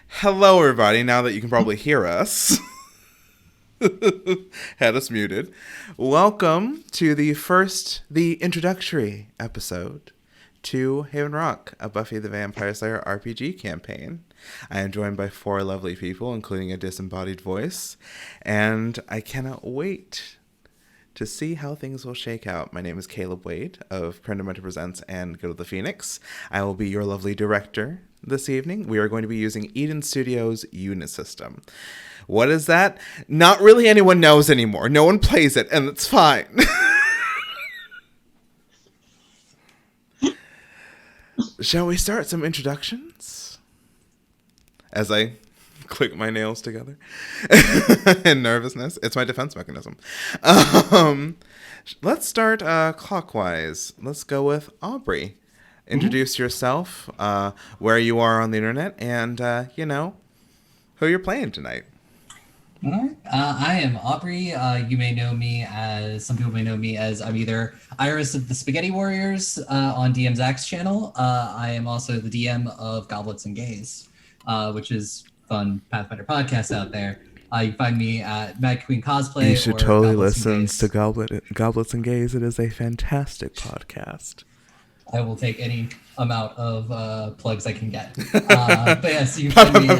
Hello, everybody. Now that you can probably hear us, had us muted. Welcome to the introductory episode to Haven Rock, a Buffy the Vampire Slayer RPG campaign. I am joined by four lovely people, including a disembodied voice, and I cannot wait to see how things will shake out. My name is Kaleb Wade of Prendermentor Presents and Go to the Phoenix. I will be your lovely director this evening. We are going to be using Eden Studios' unit system. What is that? Not really anyone knows anymore. No one plays it, and it's fine. Shall we start some introductions? As I click my nails together in nervousness. It's my defense mechanism. Let's start clockwise. Let's go with Aubrey. Introduce yourself, where you are on the internet, and, who you're playing tonight. All right. I am Aubrey. You may know me as, some people may know me as, I'm either Iris of the Spaghetti Warriors on DM Zach's channel. I am also the DM of Goblets and Gays, which is fun Pathfinder podcast out there. You can find me at Mad Queen Cosplay. You should totally listen to Goblets and Gays. It is a fantastic podcast. I will take any amount of plugs I can get. But yes, you can find me.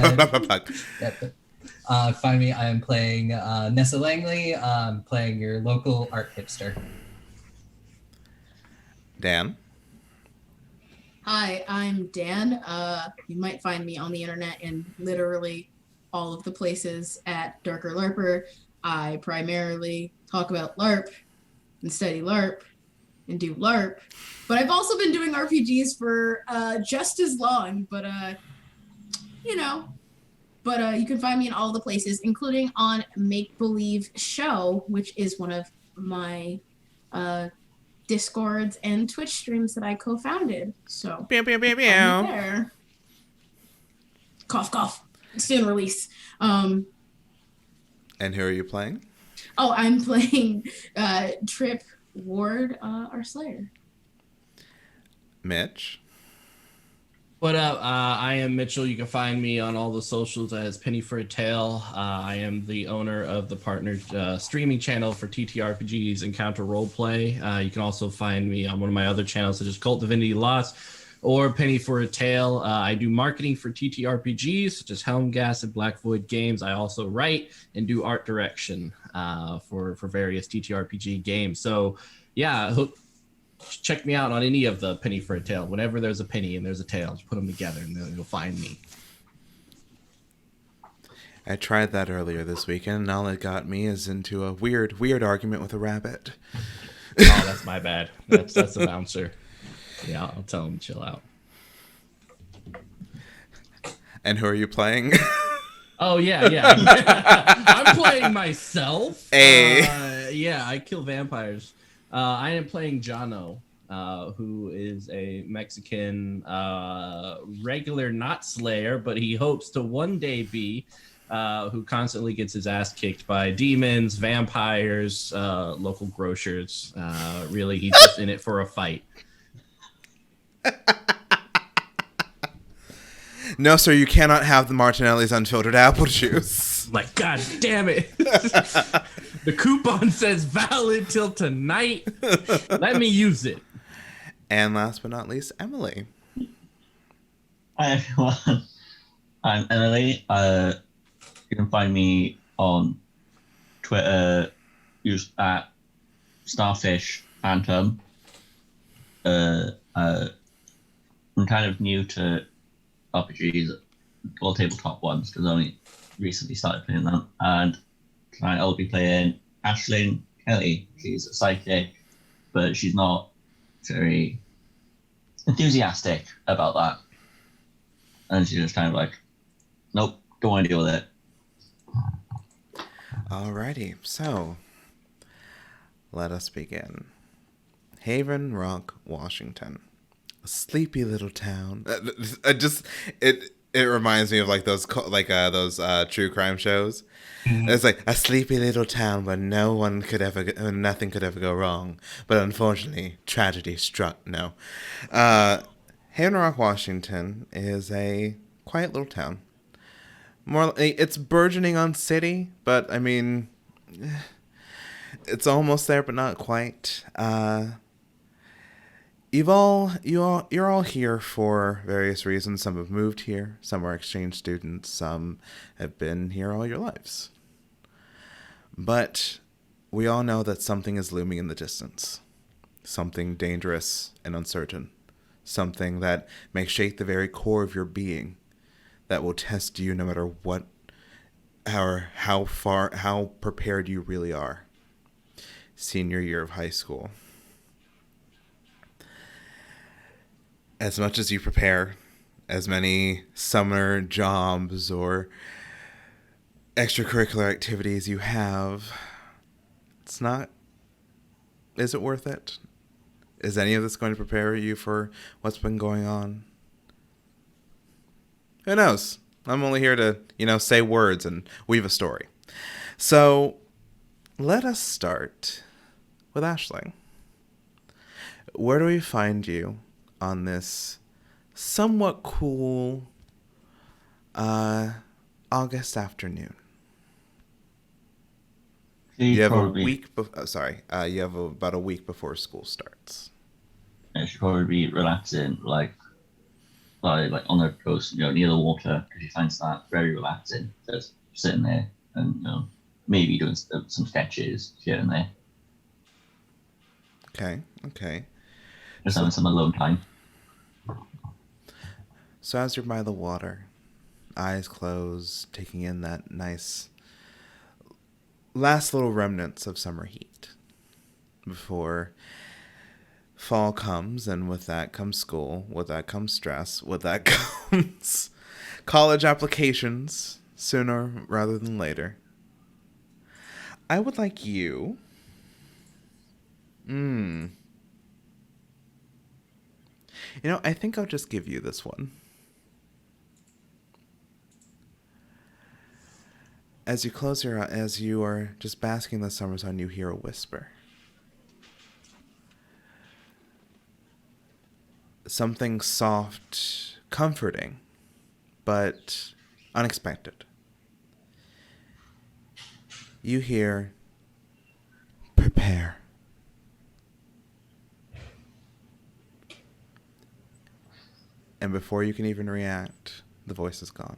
Find me. I am playing Nessa Langley. I'm playing your local art hipster. Dan. Hi, I'm Dan. You might find me on the internet in literally all of the places at Darker LARPer. I primarily talk about LARP and study LARP and do LARP. But I've also been doing RPGs for just as long, but you can find me in all the places, including on Make Believe Show, which is one of my Discords and Twitch streams that I co-founded. So there. Cough, cough. Soon release. And who are you playing? Oh, I'm playing Trip Ward, our Slayer. Mitch. What up? I am Mitchell. You can find me on all the socials as Penny for a Tale. I am the owner of the partnered streaming channel for TTRPGs Encounter Roleplay. You can also find me on one of my other channels, such as Cult Divinity Lost or Penny for a Tale. I do marketing for TTRPGs, such as Helmgas and Black Void Games. I also write and do art direction for various TTRPG games. So, yeah, check me out on any of the Penny for a Tale. Whenever there's a penny and there's a tail, just put them together and then you'll find me. I tried that earlier this weekend, and all it got me is into a weird argument with a rabbit. Oh, that's my bad. That's the bouncer. Yeah, I'll tell him to chill out. And who are you playing? Oh, yeah. I'm playing myself. Hey. Yeah, I kill vampires. I am playing Jono, who is a Mexican regular not slayer, but he hopes to one day be, who constantly gets his ass kicked by demons, vampires, local grocers. Really, he's just in it for a fight. No, sir, you cannot have the Martinelli's unfiltered apple juice. Like, God damn it. The coupon says valid till tonight. Let me use it. And last but not least, Emily. Hi, everyone. I'm Emily. You can find me on Twitter, used at Starfish Phantom. I'm kind of new to RPGs, all tabletop ones, because I only recently started playing them. And tonight I'll be playing Ashling Kelly. She's a psychic, but she's not very enthusiastic about that. And she's just kind of like, nope, don't want to deal with it. Alrighty, so let us begin. Haven Rock, Washington. A sleepy little town. It reminds me of like those true crime shows. Mm-hmm. It's like a sleepy little town where nothing could ever go wrong. But unfortunately, tragedy struck. No. Haven Rock, Washington is a quiet little town. More, it's burgeoning on city, but I mean, it's almost there, but not quite. You're all here for various reasons. Some have moved here, some are exchange students, some have been here all your lives. But we all know that something is looming in the distance. Something dangerous and uncertain. Something that may shake the very core of your being. That will test you no matter what, how prepared you really are. Senior year of high school. As much as you prepare, as many summer jobs or extracurricular activities you have, is it worth it? Is any of this going to prepare you for what's been going on? Who knows? I'm only here to, say words and weave a story. So let us start with Ashling. Where do we find you on this somewhat cool August afternoon? You have a week. You have about a week before school starts. I should probably be relaxing, like on the coast, near the water, because she finds that very relaxing. Just sitting there and maybe doing some sketches here and there. Okay. Just having some alone time. So as you're by the water, eyes closed, taking in that nice last little remnants of summer heat before fall comes, and with that comes school, with that comes stress, with that comes college applications sooner rather than later. I would like you I think I'll just give you this one. As you close your eyes, as you are just basking in the summer sun, you hear a whisper. Something soft, comforting, but unexpected. You hear, prepare. And before you can even react, the voice is gone.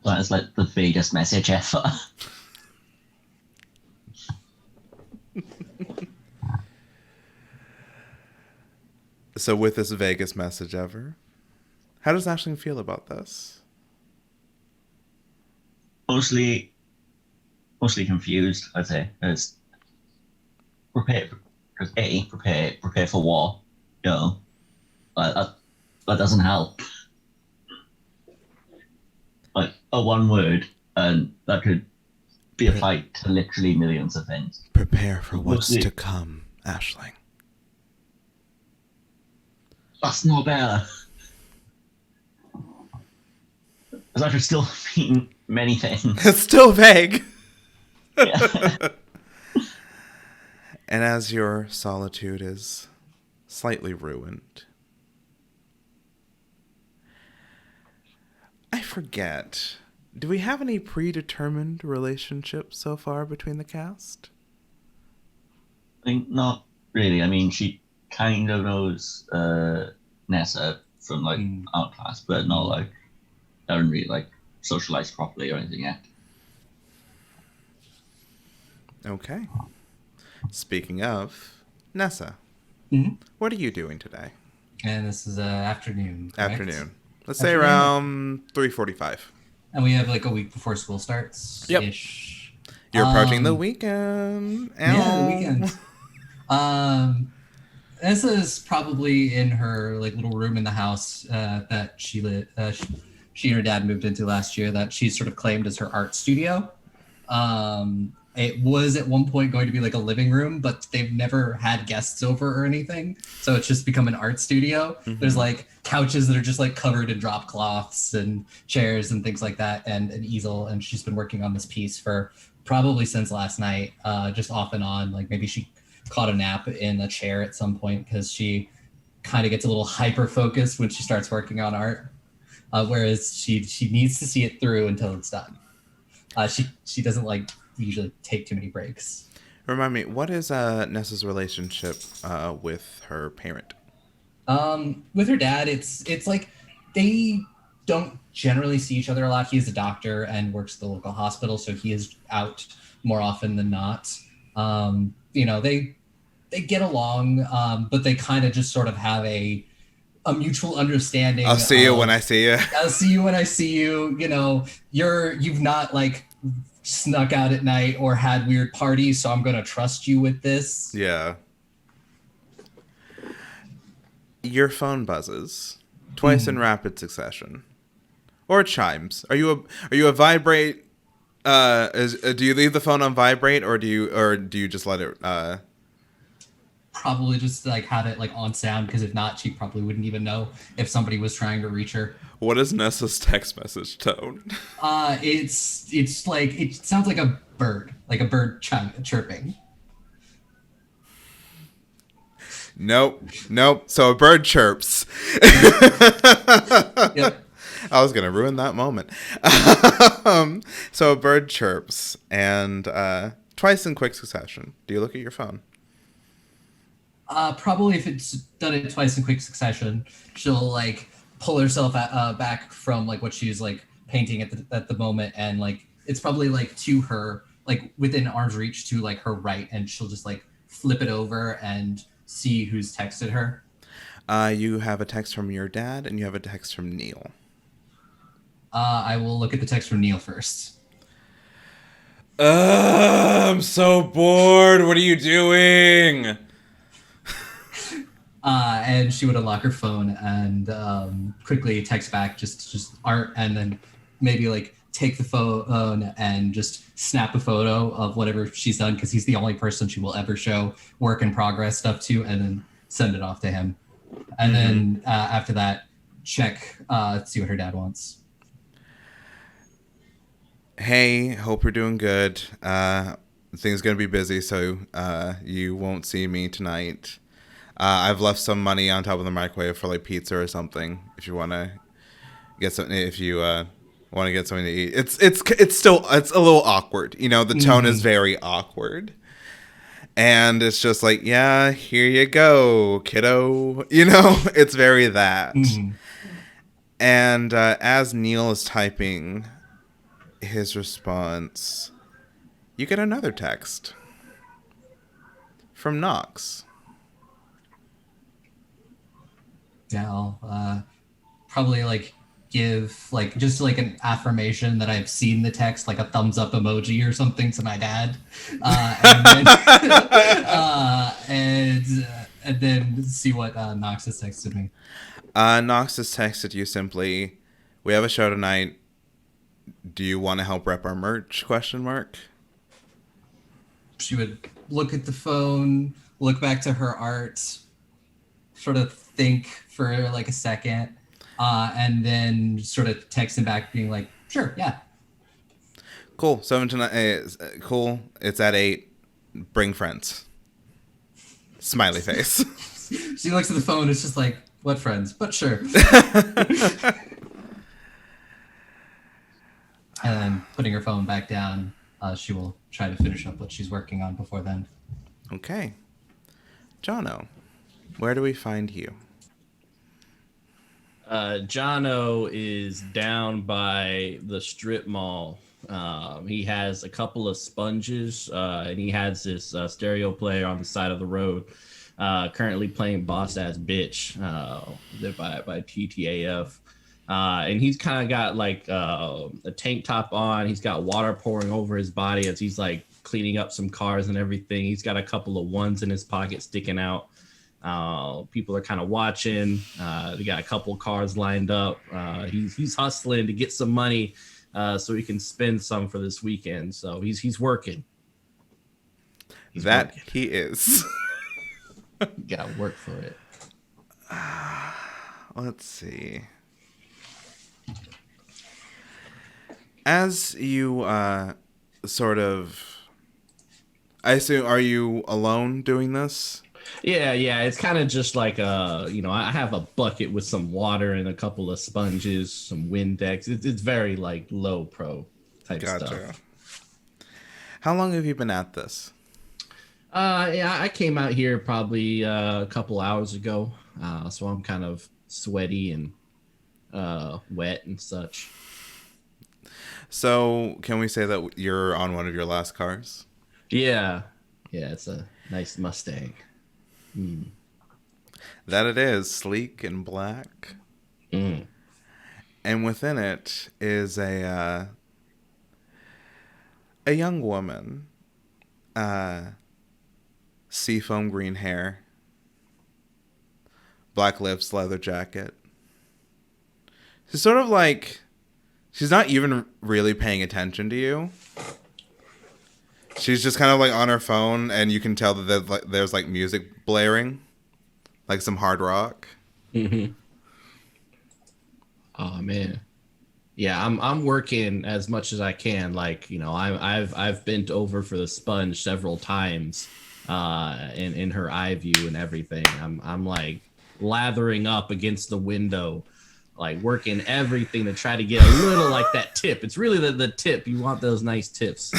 That is like the vaguest message ever. So with this vaguest message ever, how does Ashling feel about this? Mostly confused, I'd say. It's prepare for war. That doesn't help. Like a one word, and that could be applied to literally millions of things. Prepare for what's to come, Ashling. That's not better. That could still mean many things. It's still vague. Yeah. And as your solitude is slightly ruined, I forget. Do we have any predetermined relationships so far between the cast? I think not really. I mean, she kind of knows Nessa from art class, but not haven't really socialized properly or anything yet. Okay. Speaking of Nessa, what are you doing today? And this is afternoon. Correct? Afternoon. Let's say around 3:45. And we have a week before school starts. Yep. Ish. You're approaching the weekend. Yeah, the weekend. This is probably in her little room in the house that she and her dad moved into last year, that she sort of claimed as her art studio. It was at one point going to be a living room, but they've never had guests over or anything. So it's just become an art studio. Mm-hmm. There's couches that are just covered in drop cloths and chairs and things like that, and an easel. And she's been working on this piece for probably since last night, just off and on. Maybe she caught a nap in a chair at some point because she kind of gets a little hyper focused when she starts working on art, whereas she needs to see it through until it's done. She doesn't like usually take too many breaks. Remind me, what is Nessa's relationship with her parent? With her dad, it's like they don't generally see each other a lot. He is a doctor and works at the local hospital, so he is out more often than not. They get along, but they kind of just sort of have a mutual understanding. I'll see you when I see you. I'll see you when I see you. You've not like snuck out at night or had weird parties, so I'm gonna trust you with this. Yeah. Your phone buzzes twice in rapid succession, or it chimes. Are you a vibrate? Do you leave the phone on vibrate, or do you just let it? Probably just like have it like on sound, because if not, she probably wouldn't even know if somebody was trying to reach her. What is Nessa's text message tone? It's like, it sounds like a bird chirping. Nope. So a bird chirps. Yep. I was gonna ruin that moment. So a bird chirps, and twice in quick succession. Do you look at your phone? Probably if it's done it twice in quick succession, she'll like pull herself back from like what she's like painting at the moment, and like it's probably like to her, like within arm's reach to like her right, and she'll just like flip it over and see who's texted her. You have a text from your dad, and you have a text from Neil. I will look at the text from Neil first. I'm so bored. What are you doing? And she would unlock her phone and quickly text back just art, and then maybe like take the phone and just snap a photo of whatever she's done, because he's the only person she will ever show work in progress stuff to, and then send it off to him. And then after that, check, see what her dad wants. Hey, hope you're doing good. Things gonna be busy, so you won't see me tonight. I've left some money on top of the microwave for like pizza or something. If you want to get something, if you want to get something to eat, it's still a little awkward. The tone is very awkward, and it's just like, yeah, here you go, kiddo. It's very that. And as Neil is typing his response, you get another text from Knox. Yeah, I'll probably like give like just like an affirmation that I've seen the text, like a thumbs up emoji or something, to my dad, and then see what Knox has texted me. Knox has texted you simply, "We have a show tonight. Do you want to help rep our merch?" ? She would look at the phone, look back to her art, sort of think for like a second, and then sort of text him back being like, sure, yeah. Cool. 7 to 9. Cool. It's at 8. Bring friends. Smiley face. She looks at the phone. It's just like, what friends? But sure. And then putting her phone back down, she will try to finish up what she's working on before then. Okay. Jono, where do we find you? Jono is down by the strip mall. He has a couple of sponges, and he has this stereo player on the side of the road, currently playing Boss Ass Bitch by TTAF. And he's kind of got like a tank top on. He's got water pouring over his body as he's like cleaning up some cars and everything. He's got a couple of ones in his pocket sticking out. People are kind of watching. They got a couple cars lined up. He's hustling to get some money so he can spend some for this weekend. So he's working. He's working. He is. You gotta work for it. Let's see. As you sort of, I assume, are you alone doing this? Yeah. It's kind of just like I have a bucket with some water and a couple of sponges, some Windex. It's very like low pro type Gotcha. stuff. How long have you been at this? Yeah, I came out here probably a couple hours ago, so I'm kind of sweaty and wet and such. So, can we say that you're on one of your last cars? Yeah, it's a nice Mustang. That it is, sleek and black. Mm. And within it is a young woman, seafoam green hair, black lips, leather jacket. She's sort of like, she's not even really paying attention to you. She's just kind of like on her phone, and you can tell that there's like music blaring, like some hard rock. Mm-hmm. Oh man, yeah. I'm working as much as I can. Like I've bent over for the sponge several times, in her eye view and everything. I'm like lathering up against the window, like working everything to try to get a little like that tip. It's really the tip. You want those nice tips.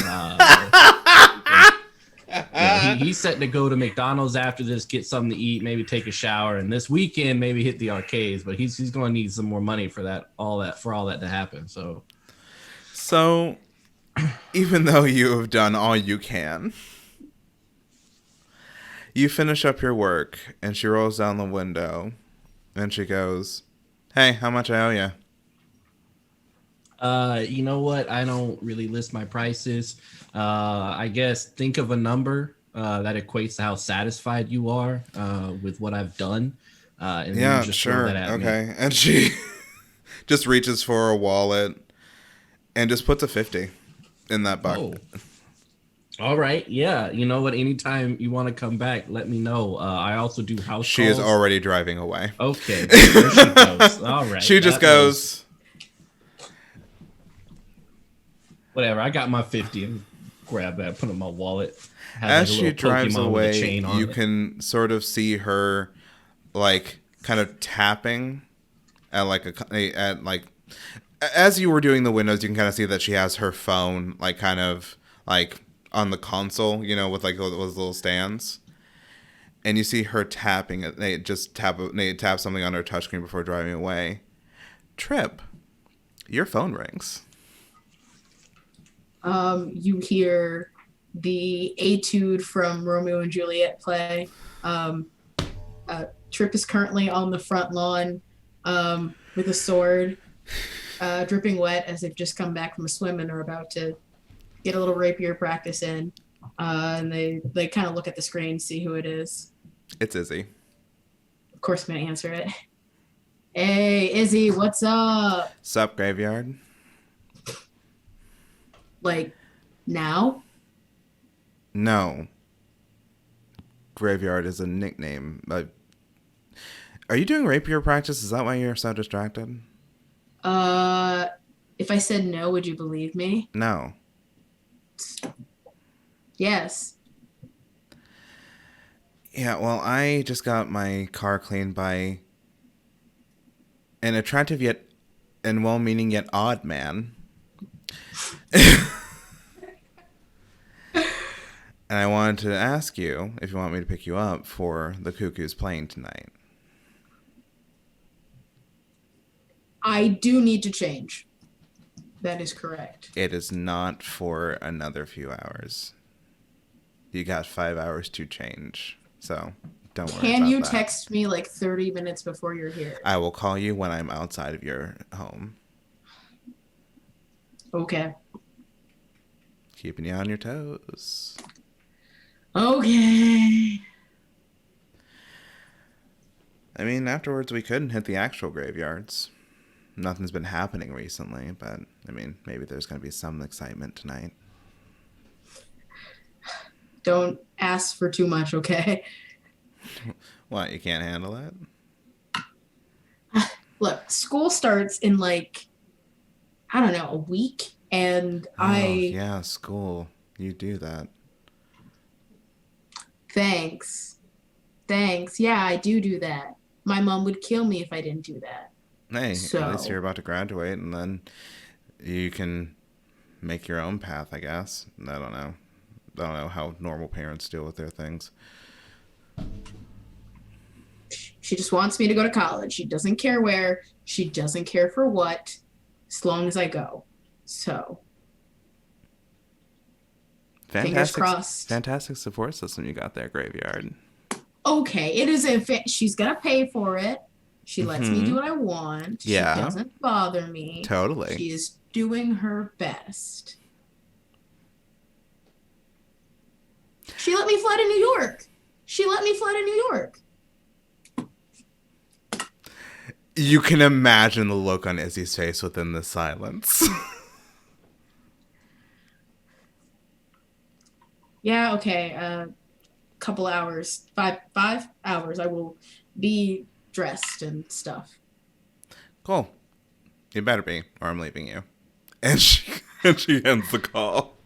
He's setting to go to McDonald's after this, get something to eat, maybe take a shower, and this weekend maybe hit the arcades. But he's going to need some more money for all that to happen. So, even though you have done all you can, you finish up your work, and she rolls down the window, and she goes, "Hey, how much I owe you?" You know what? I don't really list my prices. I guess think of a number that equates to how satisfied you are with what I've done. And then you just throw that at me. Okay. And she just reaches for a wallet and just puts a 50 in that bucket. Oh. All right. Yeah. You know what? Anytime you want to come back, let me know. I also do house She calls. is already driving away. Okay. There she goes. All right. She just goes... Whatever. I got my 50 and grab that, put it in my wallet. As she drives away, you can sort of see her like kind of tapping at as you were doing the windows, you can kind of see that she has her phone like kind of like on the console, with like those little stands. And you see her tapping. They tap something on her touchscreen before driving away. Trip, your phone rings. You hear the etude from Romeo and Juliet play. Trip is currently on the front lawn with a sword, dripping wet as they've just come back from a swim and are about to get a little rapier practice in. And they kind of look at the screen, see who it is. It's Izzy. Of course, I'm going to answer it. Hey, Izzy, what's up? Sup, Graveyard? Like, now? No. Graveyard is a nickname. Are you doing rapier practice? Is that why you're so distracted? If I said no, would you believe me? No. Yes. Yeah, well, I just got my car cleaned by an attractive yet and well-meaning yet odd man. And I wanted to ask you if you want me to pick you up for the Cuckoo's playing tonight. I do need to change. That is correct. It is not for another few hours. You got 5 hours to change, so don't worry about that. Can you text me like 30 minutes before you're here? I will call you when I'm outside of your home. Okay. Keeping you on your toes. Okay. I mean, afterwards we couldn't hit the actual graveyards. Nothing's been happening recently, but I mean, maybe there's going to be some excitement tonight. Don't ask for too much, okay? What, you can't handle it? Look, school starts in like, I don't know, a week, and Yeah, school. You do that. Thanks. Thanks. Yeah, I do that. My mom would kill me if I didn't do that. Hey, at least So, you're about to graduate, and then you can make your own path, I guess. I don't know. I don't know how normal parents deal with their things. she just wants me to go to college. She doesn't care where. She doesn't care for what, as long as I go. So, fingers crossed. Fantastic support system you got there, Graveyard. Okay, it is she's gonna pay for it. She lets me do what I want. Yeah. She doesn't bother me. Totally. She is doing her best. She let me fly to New York. You can imagine the look on Izzy's face within the silence. Yeah, okay. Couple hours. Five hours. I will be dressed and stuff. Cool. You better be, or I'm leaving you. And she ends the call.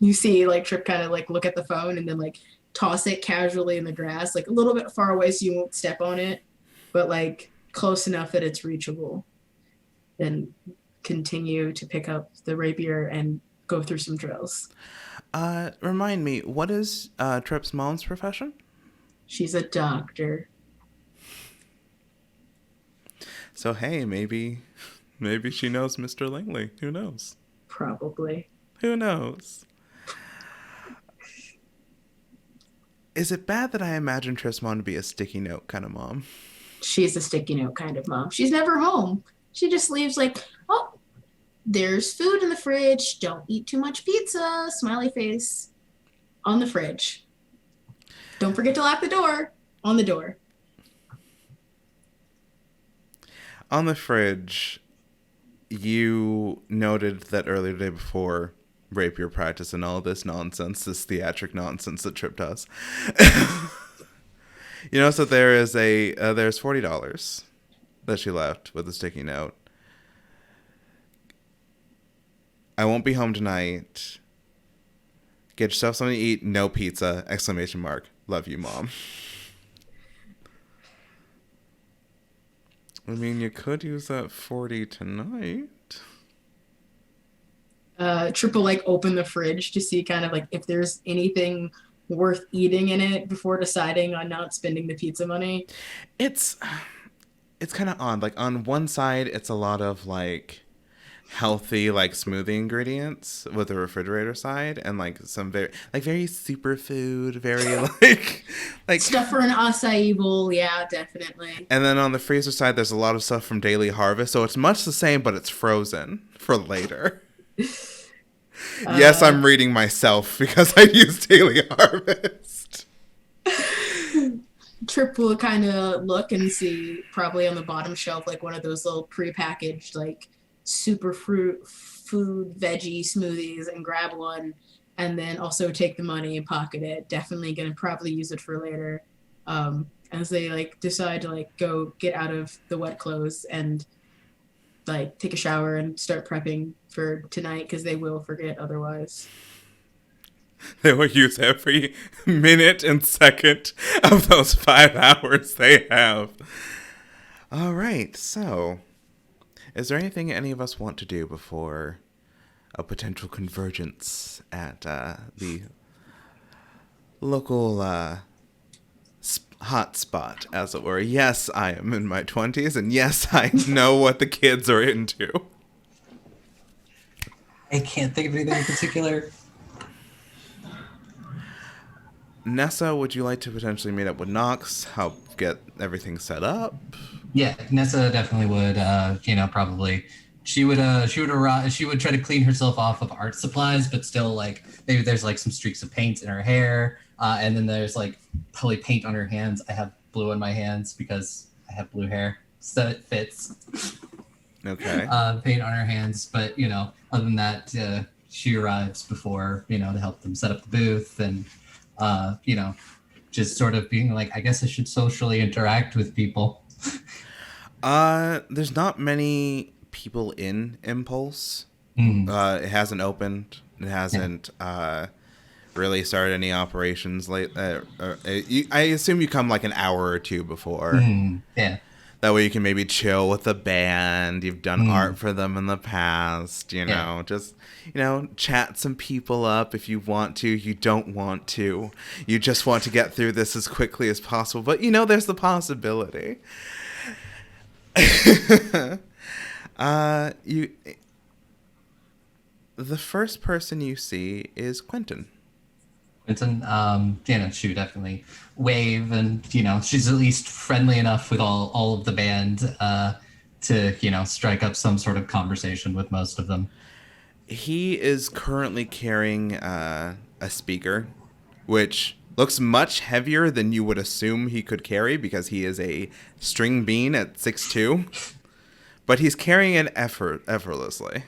You see, like, Trip kind of, like, look at the phone and then, like, toss it casually in the grass, like, a little bit far away so you won't step on it, but, like, close enough that it's reachable. Then continue to pick up the rapier and go through some drills. Remind me, what is Trip's mom's profession? She's a doctor. So, hey, maybe she knows Mr. Langley. Who knows? Probably. Who knows? Is it bad that I imagine Trip's mom to be a sticky note kind of mom? She's a sticky note kind of mom. She's never home. She just leaves like, oh, there's food in the fridge. Don't eat too much pizza. Smiley face. On the fridge. Don't forget to lock the door. On the door. On the fridge, you noted that earlier the day before rapier practice and all this nonsense, this theatric nonsense that Trip does. You notice that there is there's $40 that she left with a sticky note. I won't be home tonight. Get yourself something to eat. No pizza! ! Love you, Mom. I mean, you could use that 40 tonight. Trip will like open the fridge to see kind of like if there's anything worth eating in it before deciding on not spending the pizza money. It's kind of odd. Like on one side, it's a lot of like healthy like smoothie ingredients with the refrigerator side, and like some very superfood, very like stuff for an acai bowl. Yeah, definitely. And then on the freezer side, there's a lot of stuff from Daily Harvest, so it's much the same, but it's frozen for later. Yes, I'm reading myself because I use Daily Harvest. Trip will kind of look and see probably on the bottom shelf like one of those little prepackaged like super food veggie smoothies and grab one, and then also take the money and pocket it. Definitely gonna probably use it for later, as they like decide to like go get out of the wet clothes and like take a shower and start prepping for tonight because they will forget otherwise. They will use every minute and second of those 5 hours they have. All right, so is there anything any of us want to do before a potential convergence at the local hot spot, as it were? Yes, I am in my 20s, and yes, I know what the kids are into. I can't think of anything in particular. Nessa, would you like to potentially meet up with Nox, help get everything set up? Yeah, Nessa definitely would. Probably she would try to clean herself off of art supplies, but still like maybe there's like some streaks of paint in her hair, and then there's like probably paint on her hands. I have blue on my hands because I have blue hair, so it fits. Okay. Paint on her hands, but other than that, she arrives before to help them set up the booth and just sort of being like, I guess I should socially interact with people. There's not many people in Impulse. It hasn't opened. It hasn't really start any operations late. I assume you come like an hour or two before. Yeah. That way you can maybe chill with the band. You've done art for them in the past, you know, just, you know, chat some people up if you want to. You don't want to. You just want to get through this as quickly as possible. But, you know, there's the possibility. The first person you see is Quentin. Quentin, you know, she would definitely wave, and you know, she's at least friendly enough with all of the band to, you know, strike up some sort of conversation with most of them. He is currently carrying a speaker, which looks much heavier than you would assume he could carry because he is a string bean at 6'2", but he's carrying it effortlessly.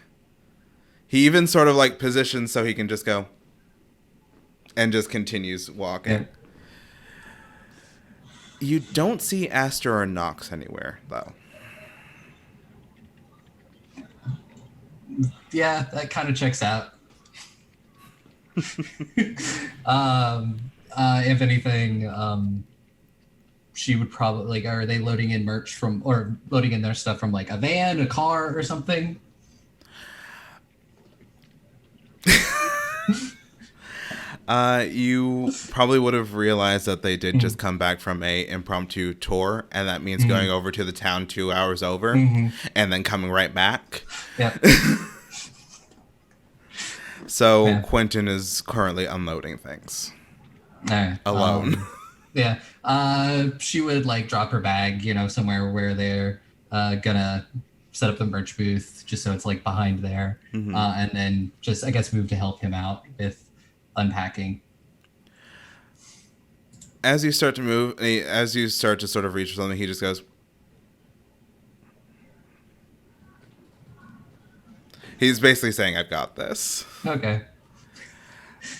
He even sort of like positions so he can just go and just continues walking. Yeah. You don't see Aster or Nox anywhere, though. Yeah, that kind of checks out. If anything, she would probably like, are they loading in merch from, or loading in their stuff from like a van, a car, or something? You probably would have realized that they did just come back from a impromptu tour, and that means going over to the town 2 hours over and then coming right back. Yeah. So Quentin is currently unloading things alone. Yeah. She would like drop her bag, you know, somewhere where they're gonna set up the merch booth, just so it's like behind there, and then just, I guess, move to help him out with unpacking. As you start to move, as you start to sort of reach something, he just goes. He's basically saying, "I've got this." Okay.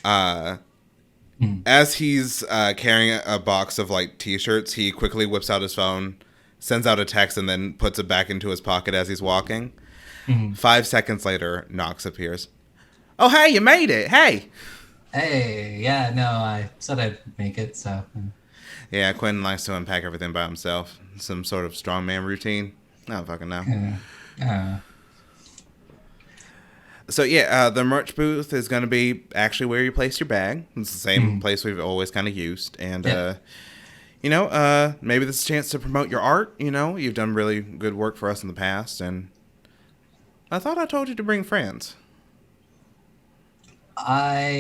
As he's carrying a box of like t-shirts, he quickly whips out his phone, sends out a text, and then puts it back into his pocket as he's walking. 5 seconds later, Nox appears. "Oh, hey, you made it! Hey!" Hey, yeah, no, I said I'd make it, so. Yeah, Quentin likes to unpack everything by himself. Some sort of strongman routine. I don't fucking know. So yeah, the merch booth is going to be actually where you place your bag. It's the same place we've always kind of used. And, you know, maybe this is a chance to promote your art. You know, you've done really good work for us in the past. And I thought I told you to bring friends. I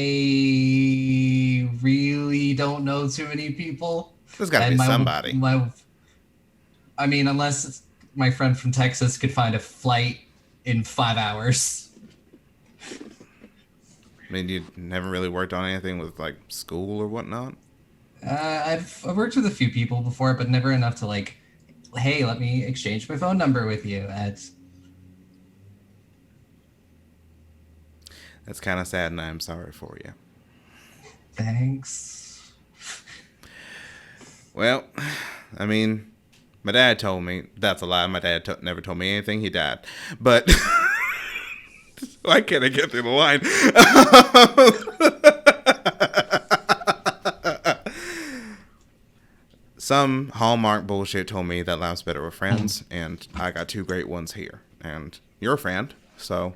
really don't know too many people. There's got to be somebody. I mean, unless my friend from Texas could find a flight in 5 hours. I mean, you never really worked on anything with, like, school or whatnot? I've worked with a few people before, but never enough to, like, hey, let me exchange my phone number with you. That's kind of sad, and I'm sorry for you. Thanks. Well, I mean, my dad told me. That's a lie. My dad never told me anything. He died. But why can't I get through the line? Some Hallmark bullshit told me that Life's Better with Friends, and I got two great ones here. And you're a friend, so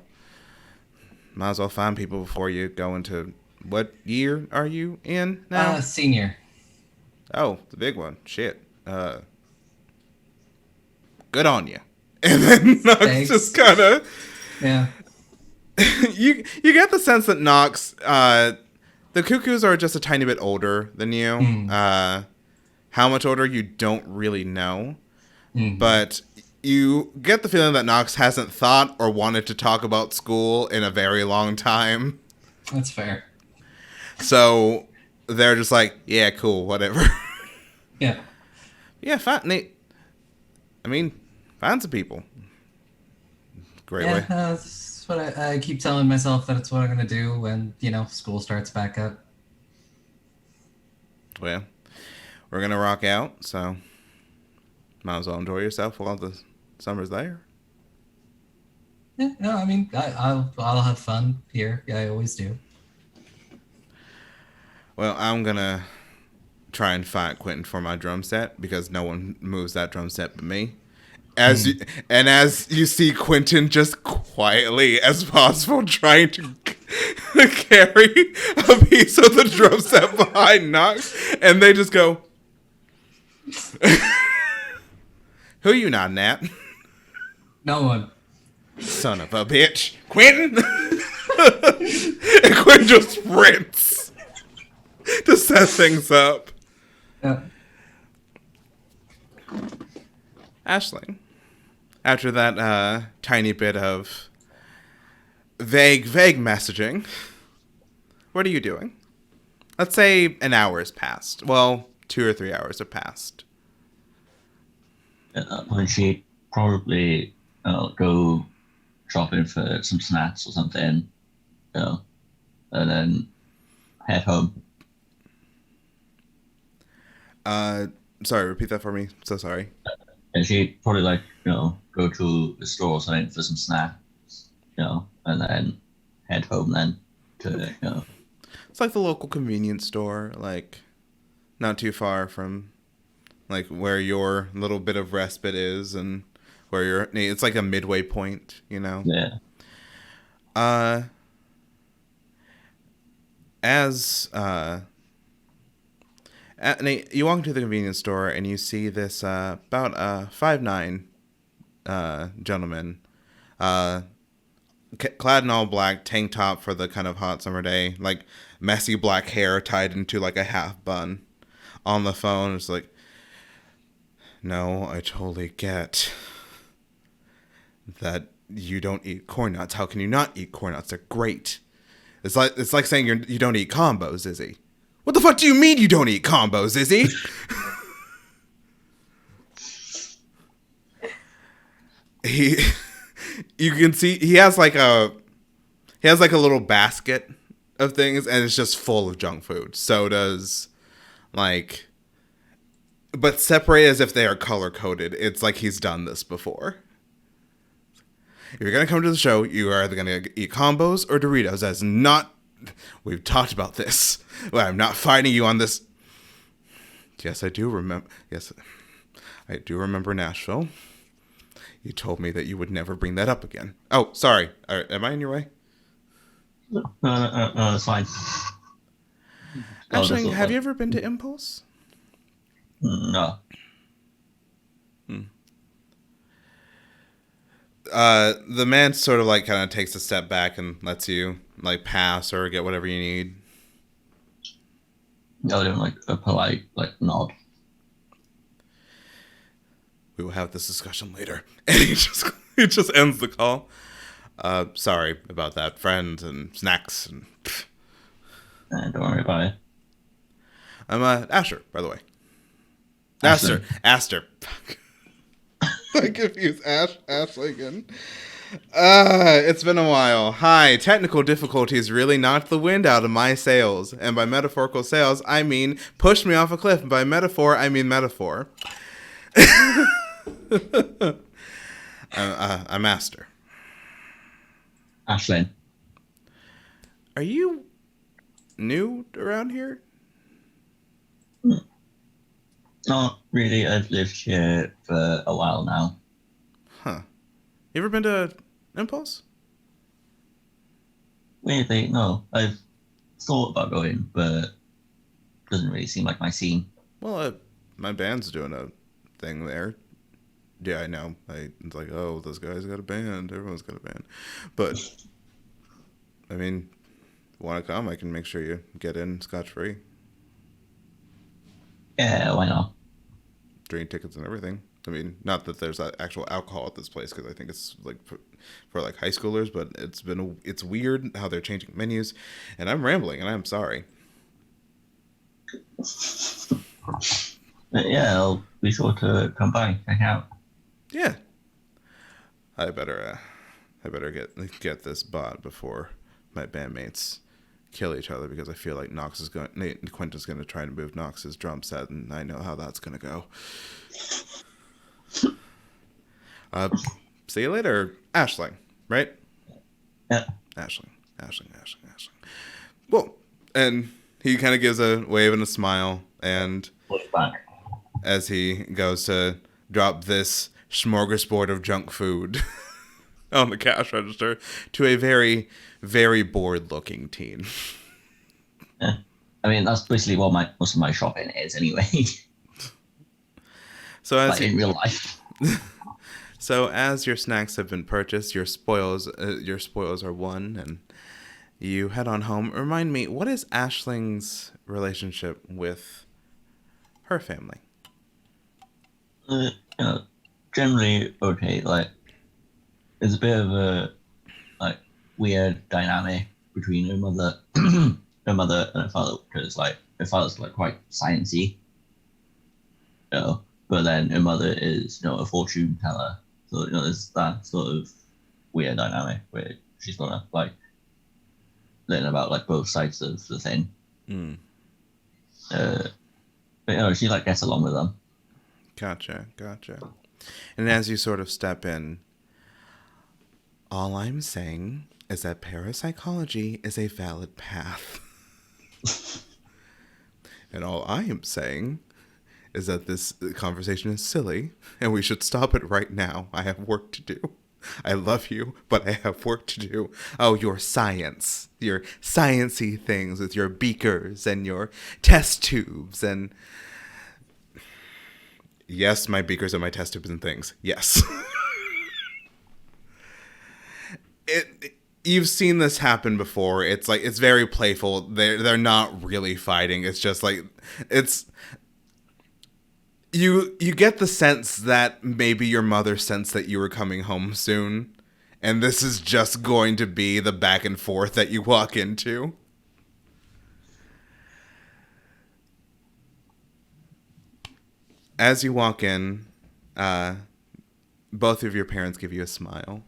might as well find people before you go into... What year are you in now? Senior. Oh, the big one. Shit. Good on you. And then Nox just kind of... Yeah. you get the sense that Nox... the Cuckoos are just a tiny bit older than you. How much older, you don't really know. But you get the feeling that Nox hasn't thought or wanted to talk about school in a very long time. That's fair. So they're just like, yeah, cool, whatever. Yeah. Yeah, Nate. I mean, find some people. Great way. That's what I keep telling myself, that it's what I'm going to do when, school starts back up. Well, we're going to rock out, so might as well enjoy yourself while the summer's there. Yeah, no, I mean, I'll have fun here. Yeah, I always do. Well, I'm gonna try and find Quentin for my drum set because no one moves that drum set but me. As you see Quentin just quietly as possible trying to carry a piece of the drum set behind Knox, and they just go, "Who you nodding at?" No one. Son of a bitch, Quentin. And Quentin just sprints to set things up. Yeah. Ashling, after that tiny bit of vague messaging, what are you doing? Let's say an hour has passed. Well, 2 or 3 hours have passed. At that point, she'd probably go shopping for some snacks or something, and then head home. Sorry, repeat that for me. So sorry. And she'd probably go to the store or something for some snacks, and then head home then to. It's like the local convenience store, like not too far from like where your little bit of respite is and where you're. It's like a midway point, Yeah. You walk into the convenience store and you see this about 5'9" gentleman, clad in all black, tank top for the kind of hot summer day, like messy black hair tied into like a half bun, on the phone. It's like, no, I totally get that you don't eat corn nuts. How can you not eat corn nuts? They're great. It's like saying you don't eat combos, Izzy. What the fuck do you mean you don't eat combos, Izzy? You can see he has like a little basket of things, and it's just full of junk food, sodas, like, but separated as if they are color coded. It's like he's done this before. If you're gonna come to the show, you are either gonna eat combos or Doritos. That's not. We've talked about this. Well, I'm not fighting you on this. Yes, I do remember. Yes, I do remember Nashville. You told me that you would never bring that up again. Oh, sorry. Am I in your way? No, it's fine. Ashling, have you ever been to Impulse? No. The man sort of like kind of takes a step back and lets you like pass or get whatever you need. I'll do like a polite nod. We will have this discussion later. And he just ends the call. Sorry about that, friends and snacks and. Don't worry about it. I'm Asher, by the way. Ashling. Aster. I confuse Ashley again. It's been a while. Hi, technical difficulties really knocked the wind out of my sails. And by metaphorical sails, I mean pushed me off a cliff. And by metaphor, I mean metaphor. I'm Aster. Ashling. Are you new around here? Not really. I've lived here for a while now. Huh. You ever been to Impulse? Weirdly, no. I've thought about going, but it doesn't really seem like my scene. Well, my band's doing a thing there. Yeah, I know. It's like, oh, this guy's got a band. Everyone's got a band. But, I mean, want to come, I can make sure you get in scotch-free. Yeah, why not? Drink tickets and everything. I mean, not that there's actual alcohol at this place, because I think it's like for like high schoolers, but it's weird how they're changing menus. And I'm rambling, and I'm sorry. But yeah, I'll be sure to come by, check out. Yeah. I better get this bought before my bandmates kill each other, because I feel like Quentin's going to try to move Knox's drum set, and I know how that's going to go. See you later, Ashling, right? Yeah. Ashling. Well, and He kind of gives a wave and a smile, and Look back. as he goes to drop this smorgasbord of junk food on the cash register to a very, very bored-looking teen. Yeah. I mean, that's basically what most of my shopping is anyway. So as Like in real life. So as your snacks have been purchased, your spoils are won, and you head on home. Remind me, what is Ashling's relationship with her family? You know, generally okay. Like, there's a bit of a like weird dynamic between her mother, her mother and her father, because like her father's like quite sciencey, but then her mother is a fortune teller. So there's that sort of weird dynamic where she's gonna like learn about like both sides of the thing. Mm. But she like gets along with them. Gotcha. And as you sort of step in, all I'm saying is that parapsychology is a valid path. And all I am saying is that this conversation is silly, and we should stop it right now. I have work to do. I love you, but I have work to do. Oh, your science. Your science-y things with your beakers and your test tubes and... Yes, my beakers and my test tubes and things. Yes. You've seen this happen before. It's like, it's very playful. They're not really fighting. It's just like, it's... You get the sense that maybe your mother sensed that you were coming home soon, and this is just going to be the back and forth that you walk into. As you walk in, both of your parents give you a smile.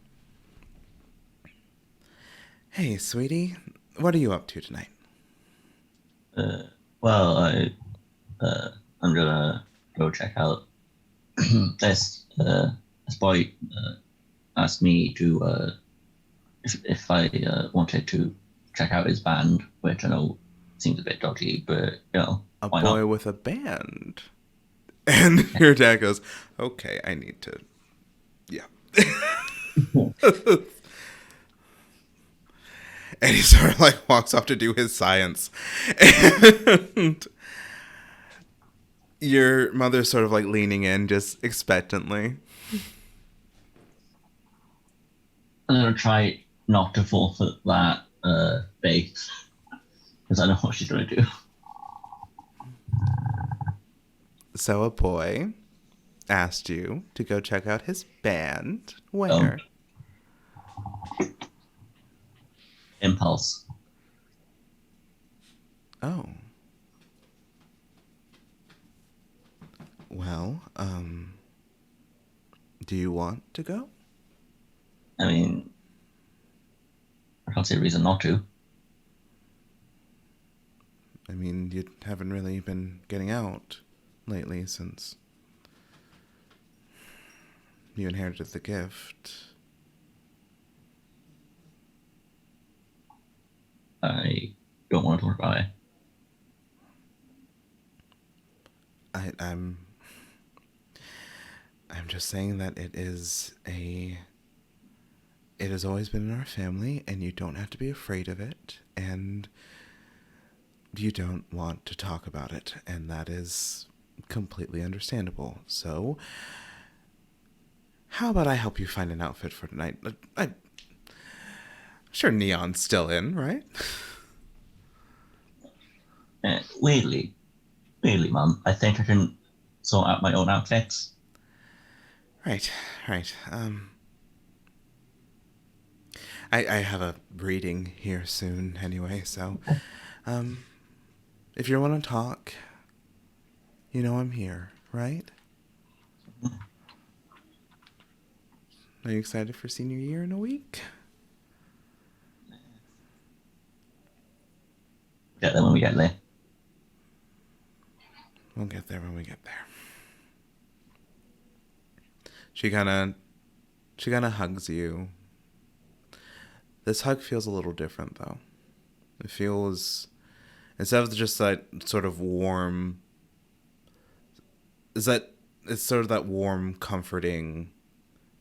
Hey, sweetie, what are you up to tonight? Well, I'm gonna go check out this. This boy asked me to if I wanted to check out his band, which I know seems a bit dodgy, but A why boy not? with a band. And your dad goes, okay, I need to... Yeah. And he sort of like walks off to do his science. And your mother's sort of like leaning in just expectantly. I'm gonna try not to forfeit that bait because I know what she's gonna do. So a boy asked you to go check out his band. Where? Impulse. Oh. Well, do you want to go? I mean, I can't see a reason not to. I mean, you haven't really been getting out lately since you inherited the gift. I don't want to talk about it. I'm just saying that it has always been in our family, and you don't have to be afraid of it, and you don't want to talk about it, and that is completely understandable. So, how about I help you find an outfit for tonight? I'm sure Neon's still in, right? Weirdly, Mum, I think I can sort out my own outfits. Right. I have a reading here soon anyway, so if you want to talk, I'm here, right? Are you excited for senior year in a week? Get there when we get there. We'll get there when we get there. She kind of hugs you. This hug feels a little different, though. It feels instead of just that sort of warm, it's sort of that warm, comforting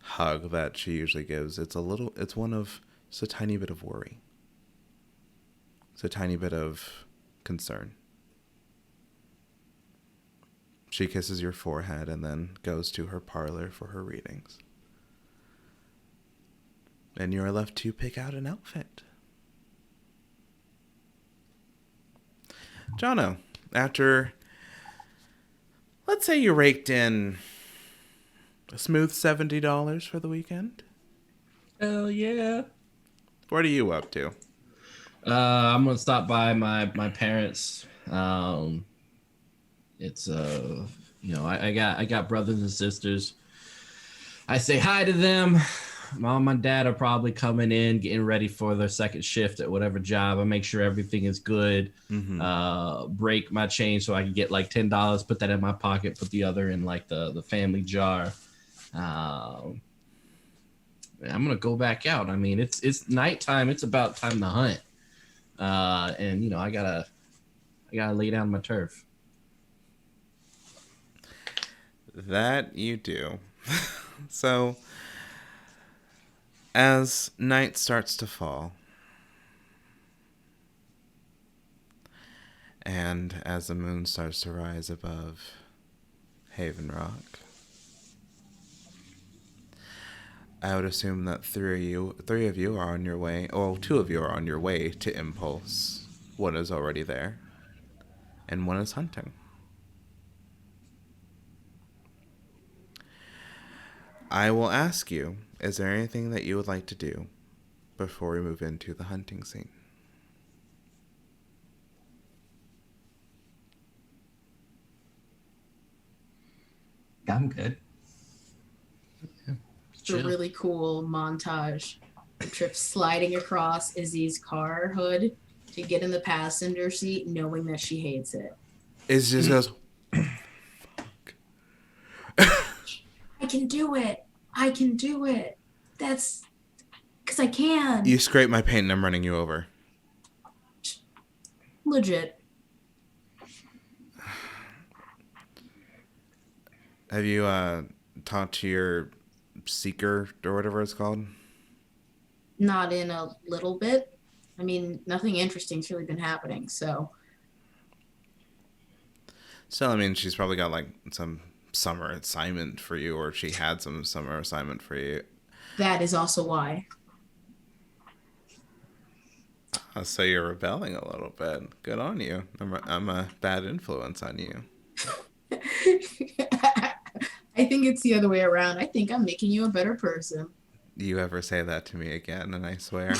hug that she usually gives. It's a tiny bit of worry. It's a tiny bit of concern. She kisses your forehead and then goes to her parlor for her readings. And you are left to pick out an outfit. Jono, after, let's say you raked in a smooth $70 for the weekend. Hell yeah. What are you up to? I'm gonna stop by my parents. It's I got brothers and sisters. I say hi to them. Mom and dad are probably coming in, getting ready for their second shift at whatever job. I make sure everything is good. Mm-hmm. Break my change so I can get like $10, put that in my pocket, put the other in like the family jar. I'm gonna go back out. I mean, it's nighttime. It's about time to hunt. And I gotta lay down my turf. That you do. So, as night starts to fall, and as the moon starts to rise above Haven Rock, I would assume that three of you are on your way. Well, two of you are on your way to Impulse. One is already there, and one is hunting. I will ask you, is there anything that you would like to do before we move into the hunting scene? I'm good. It's a really cool montage. Trip sliding across Izzy's car hood to get in the passenger seat, knowing that she hates it. Izzy just goes, I can do it. I can do it. That's because I can. you scrape my paint and I'm running you over. Legit. Have you talked to your seeker or whatever it's called? Not in a little bit. I mean, nothing interesting's really been happening, so. Still, I mean, she's probably got like some summer assignment for you, or she had some summer assignment for you. That is also why. So you're rebelling a little bit. Good on you. I'm a bad influence on you. I think it's the other way around. I think I'm making you a better person. You ever say that to me again, and I swear.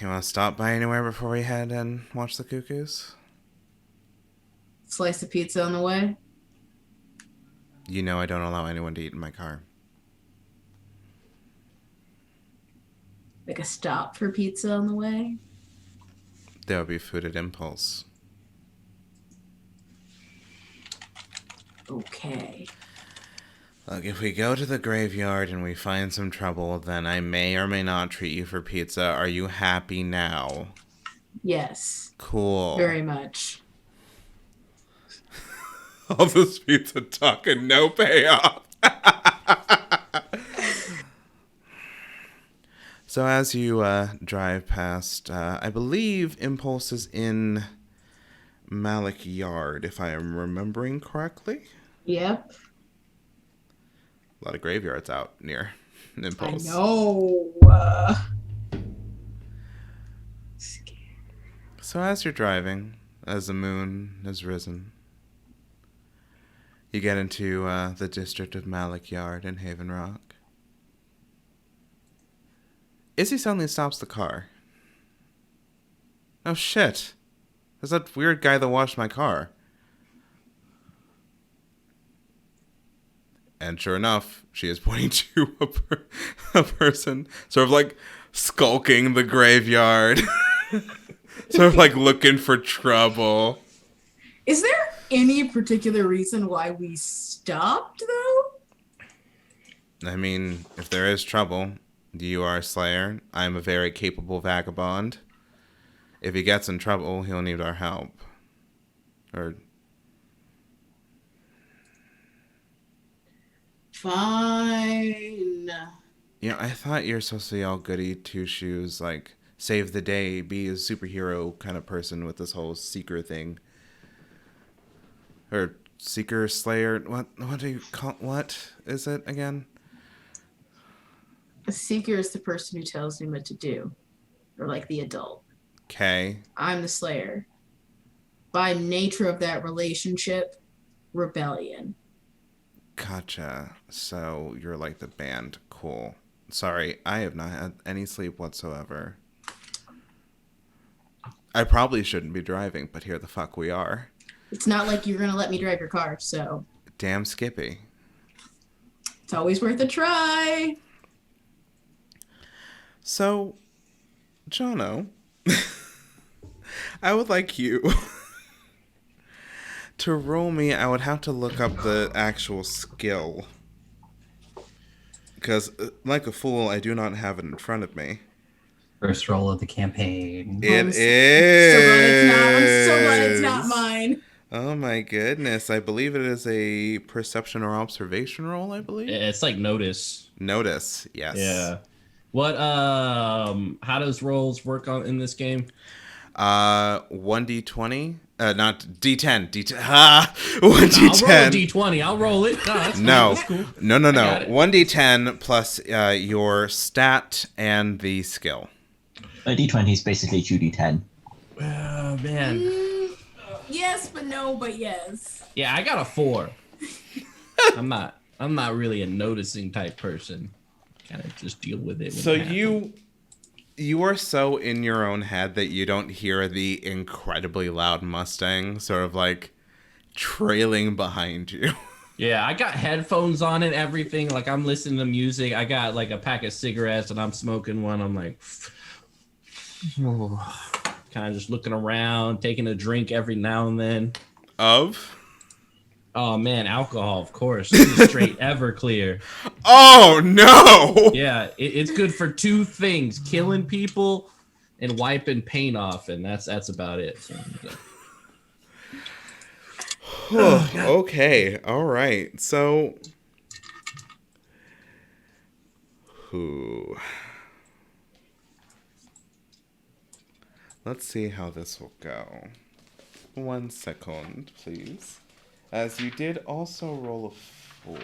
You want to stop by anywhere before we head and watch the cuckoos? Slice of pizza on the way. You know I don't allow anyone to eat in my car. Like a stop for pizza on the way. There will be food at Impulse. Okay. Look, if we go to the graveyard and we find some trouble, then I may or may not treat you for pizza. Are you happy now? Yes. Cool. Very much. All this pizza talk and no payoff. So as you drive past, I believe Impulse is in Malik Yard, if I am remembering correctly. Yep. A lot of graveyards out near Impulse. I know. So as you're driving, as the moon has risen, you get into the district of Malik Yard in Haven Rock. Izzy suddenly stops the car. Oh shit. There's that weird guy that washed my car. And sure enough, she is pointing to a person sort of like skulking the graveyard. Sort of like looking for trouble. Is there any particular reason why we stopped, though? I mean, if there is trouble, You are Slayer. I am a very capable vagabond. If he gets in trouble, he'll need our help. Or... Fine. Yeah, I thought you're supposed to be all goody two-shoes, like, save the day, be a superhero kind of person with this whole seeker thing. Or seeker, slayer, what do you call, what is it again? A seeker is the person who tells me what to do. Or like the adult. Okay. I'm the slayer. By nature of that relationship, rebellion. Gotcha. So you're like the band. Cool. Sorry, I have not had any sleep whatsoever. I probably shouldn't be driving, but here the fuck we are. It's not like you're going to let me drive your car, so. Damn Skippy. It's always worth a try. So, Jono, I would like you to roll me. I would have to look up the actual skill. Because, like a fool, I do not have it in front of me. First roll of the campaign. It is. I'm so glad it's not mine. Oh my goodness. I believe it is a perception or observation roll, I believe. It's like notice. Notice, yes. Yeah. What how does rolls work in this game? 1d20? Not d10. D10. Ha! 1d10. I'll roll a D20. I'll roll it. No. That's cool. No. I got it. 1d10 plus your stat and the skill. A D20 is basically 2D10. Oh man. Yes, but no, but yes. Yeah, I got a 4. I'm not really a noticing type person. Kind of just deal with it. So you are so in your own head that you don't hear the incredibly loud Mustang sort of like trailing behind you. Yeah, I got headphones on and everything. Like I'm listening to music. I got like a pack of cigarettes and I'm smoking one. I'm like, kind of just looking around, taking a drink every now and then. Of? Oh man, alcohol, of course. This is straight Everclear. Oh no! Yeah, it's good for 2 things: killing people and wiping paint off, and that's about it. So, Okay, all right. So, let's see how this will go. 1 second, please. As you did also roll a 4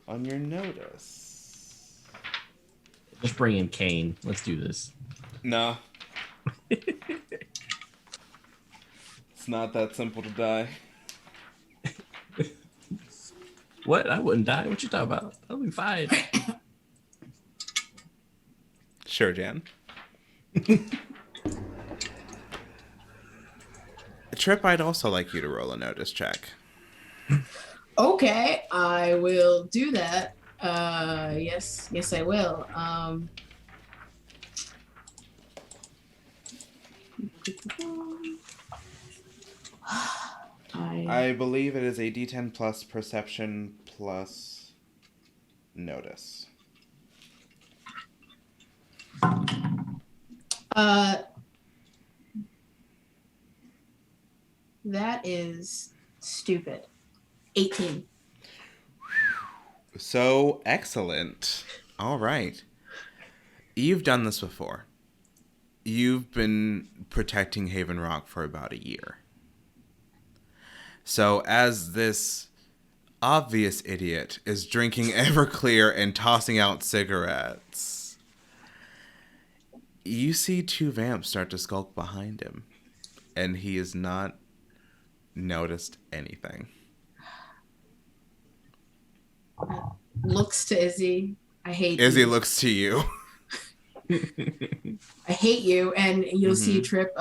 on your notice. let's bring in Kane. Let's do this. Nah. It's not that simple to die. What? I wouldn't die. What you talking about? I'll be fine. Sure, Jan. Trip, I'd also like you to roll a notice check. Okay, I will do that. Yes, I will. I believe it is a D10 plus perception plus notice. That is stupid. 18. So excellent. All right. You've done this before. You've been protecting Haven Rock for about a year. So as this obvious idiot is drinking Everclear and tossing out cigarettes, you see 2 vamps start to skulk behind him, and he has not noticed anything. Looks to Izzy. I hate Izzy you. looks to you. I hate you. And you'll see Trip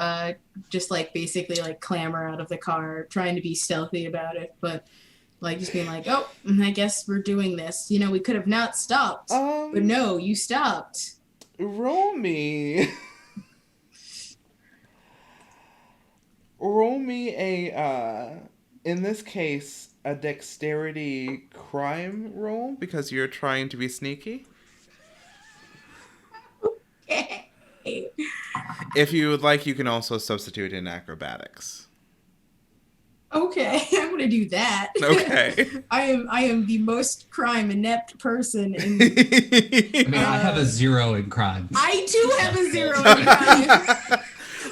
just like basically like clamber out of the car, trying to be stealthy about it, but like just being like, oh, I guess we're doing this. You know, we could have not stopped. But no, you stopped. Roll me. Roll me a, in this case, a dexterity crime roll because you're trying to be sneaky. If you would like, you can also substitute in acrobatics. Okay, I'm gonna do that. Okay. I am the most crime inept person in. I mean, I have a 0 in crime. I too have a 0 in crime.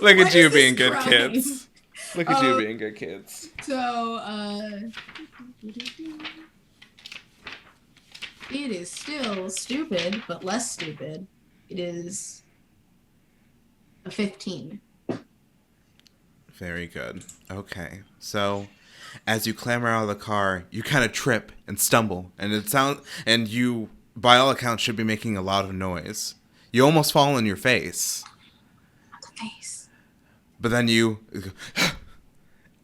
Look What at you is being this good crime? kids. Look at you being good kids. So, it is still stupid, but less stupid. It is a 15. Very good. Okay. So, as you clamber out of the car, you kind of trip and stumble, and you, by all accounts, should be making a lot of noise. You almost fall on your face. The face. But then you,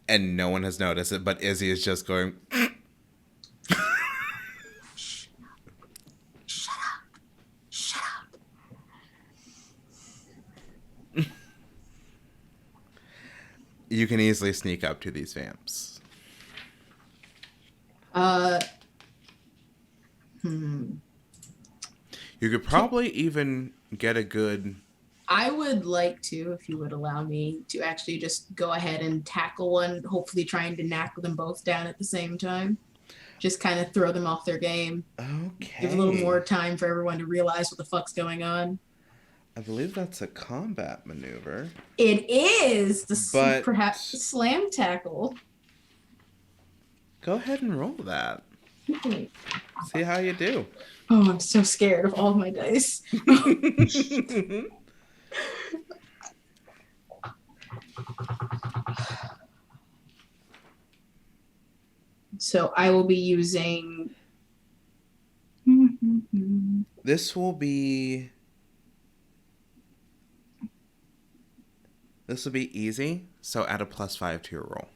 and no one has noticed it, but Izzy is just going. Shut up. Shut up. You can easily sneak up to these vamps. You could probably even get a good. I would like to, if you would allow me, to actually just go ahead and tackle one, hopefully trying to knock them both down at the same time. Just kind of throw them off their game. Okay. Give a little more time for everyone to realize what the fuck's going on. I believe that's a combat maneuver. It is But- perhaps slam tackle. Go ahead and roll that. See how you do. Oh, I'm so scared of all of my dice. So I will be using. This will be easy, so add a +5 to your roll.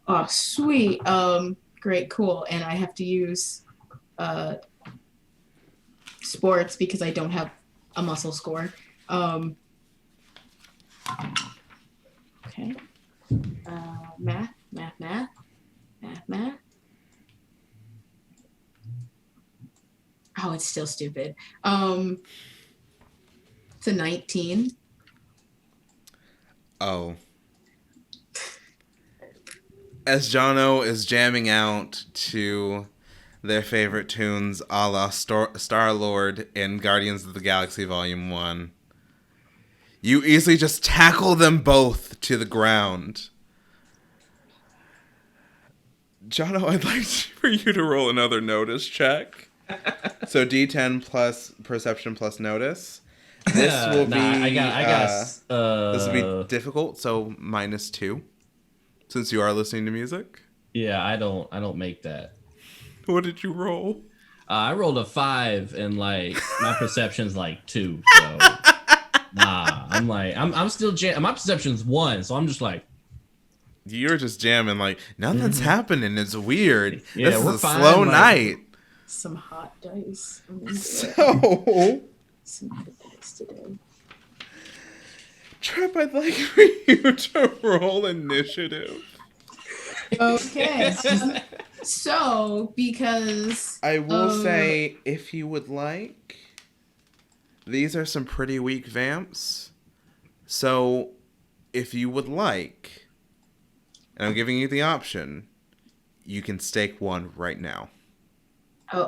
Oh, sweet. Great, cool. And I have to use sports because I don't have a muscle score. Okay. Math. Oh, it's still stupid. It's a 19. Oh. As Jono is jamming out to their favorite tunes a la Star-Lord in Guardians of the Galaxy Volume 1, you easily just tackle them both to the ground. Jono, I'd like for you to roll another notice check. So D10 plus perception plus notice. This will be. This will be difficult. So -2, since you are listening to music. Yeah, I don't make that. What did you roll? I rolled a 5 and like my perception's like 2. So nah, I'm still my perception's 1, so I'm just like. You're just jamming like nothing's happening. It's weird. Yeah, this is we're a fine, slow like- night. Some hot dice. I'm into it. So, Some hot dice today. Trip, I'd like for you to roll initiative. Okay. So, because I will say, if you would like, these are some pretty weak vamps. So, if you would like, and I'm giving you the option, you can stake one right now.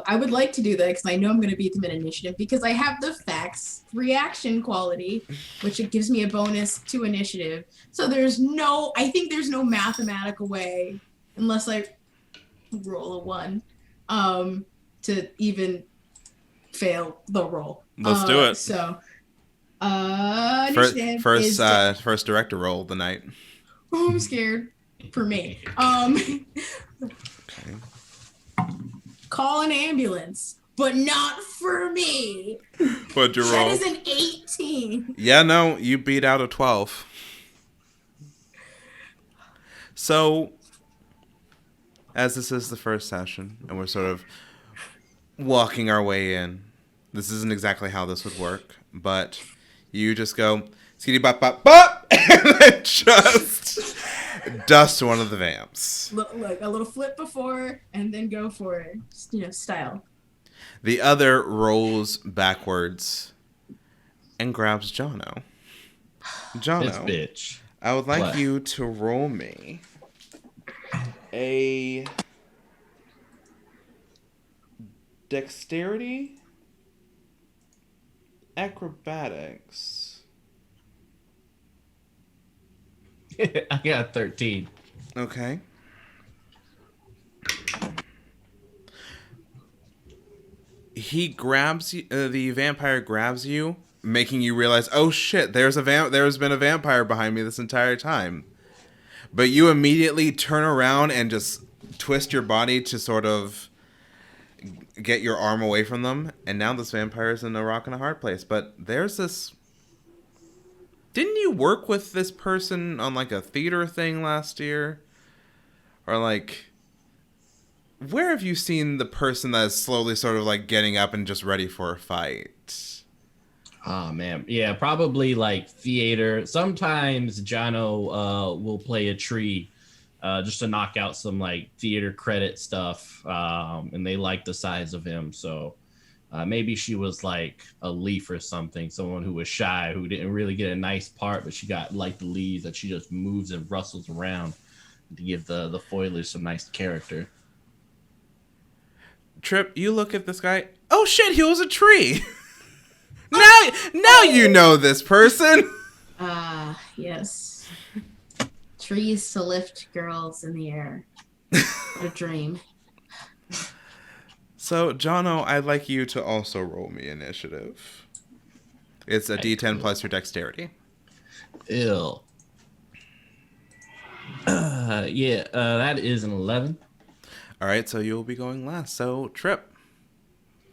I would like to do that because I know I'm going to beat them in initiative because I have the facts reaction quality, which it gives me a bonus to initiative. So I think there's no mathematical way, unless I roll a 1, to even fail the roll. Let's do it. So, initiative is First director roll of the night. Oh, I'm scared for me. Okay. Call an ambulance, but not for me. What'd you roll? That is an 18. Yeah, no, you beat out a 12. So, as this is the first session, and we're sort of walking our way in, this isn't exactly how this would work, but you just go, skitty bop bop bop, and then just dust one of the vamps. Like a little flip before, and then go for it. Style. The other rolls backwards and grabs Jono. This Jono, bitch. I would like What? you to roll me a dexterity acrobatics. I got 13. Okay. He grabs you, the vampire grabs you, making you realize, oh shit, there's been a vampire behind me this entire time. But you immediately turn around and just twist your body to sort of get your arm away from them, and now this vampire is in a rock and a hard place. But there's this. Didn't you work with this person on like a theater thing last year? Or like, where have you seen the person that is slowly sort of like getting up and just ready for a fight? Oh man, yeah, probably like theater. Sometimes Jono will play a tree just to knock out some like theater credit stuff, and they like the size of him. So maybe she was like a leaf or something, someone who was shy, who didn't really get a nice part, but she got like the leaves that she just moves and rustles around to give the foilers some nice character. Trip, you look at this guy. Oh shit, he was a tree. Now you know this person. Yes. Trees to lift girls in the air. What a dream. So, Jono, I'd like you to also roll me initiative. It's a D10 plus your dexterity. Ill. That is an 11. All right, so you'll be going last. So, Trip.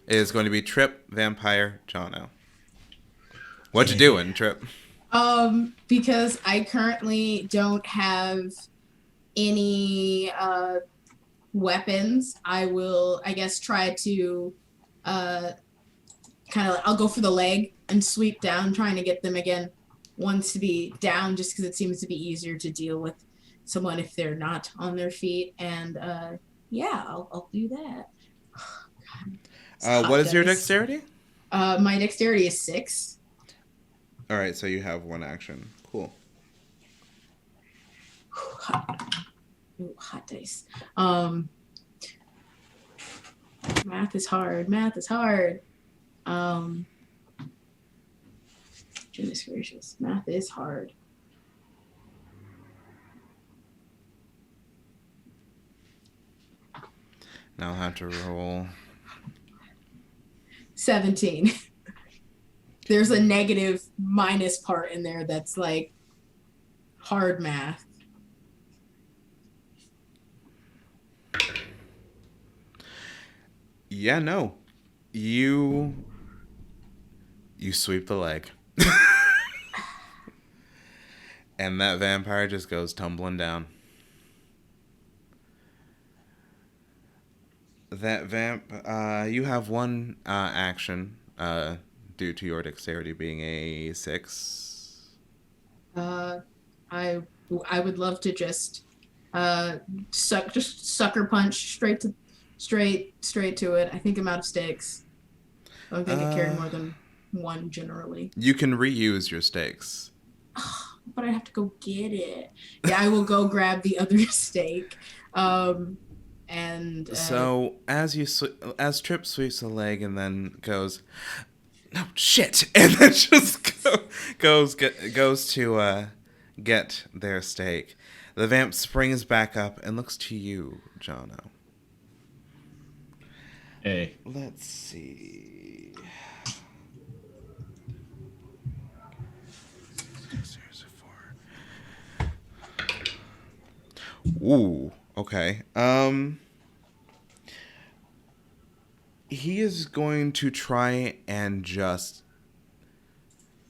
It is going to be Trip, Vampire, Jono. What you doing, Trip? Because I currently don't have any weapons, I will, I guess, try to I'll go for the leg and sweep down, trying to get them again once to be down, just because it seems to be easier to deal with someone if they're not on their feet. And I'll do that. What is your dexterity? My dexterity is 6. All right, so you have one action. Cool. Hot dice. Math is hard. Goodness gracious. Math is hard. Now I'll have to roll. 17. There's a negative minus part in there that's like hard math. Yeah, no. You sweep the leg. And that vampire just goes tumbling down. You have one action due to your dexterity being a 6. I would love to just sucker punch straight to it. I think I'm out of stakes. I don't think I carry more than one generally. You can reuse your stakes. But I have to go get it. Yeah, I will go grab the other stake. So as Trip sweeps the leg and then goes, no shit, and then just goes to get their stake. The vamp springs back up and looks to you, Jono. Hey. Let's see. Ooh, okay. He is going to try and just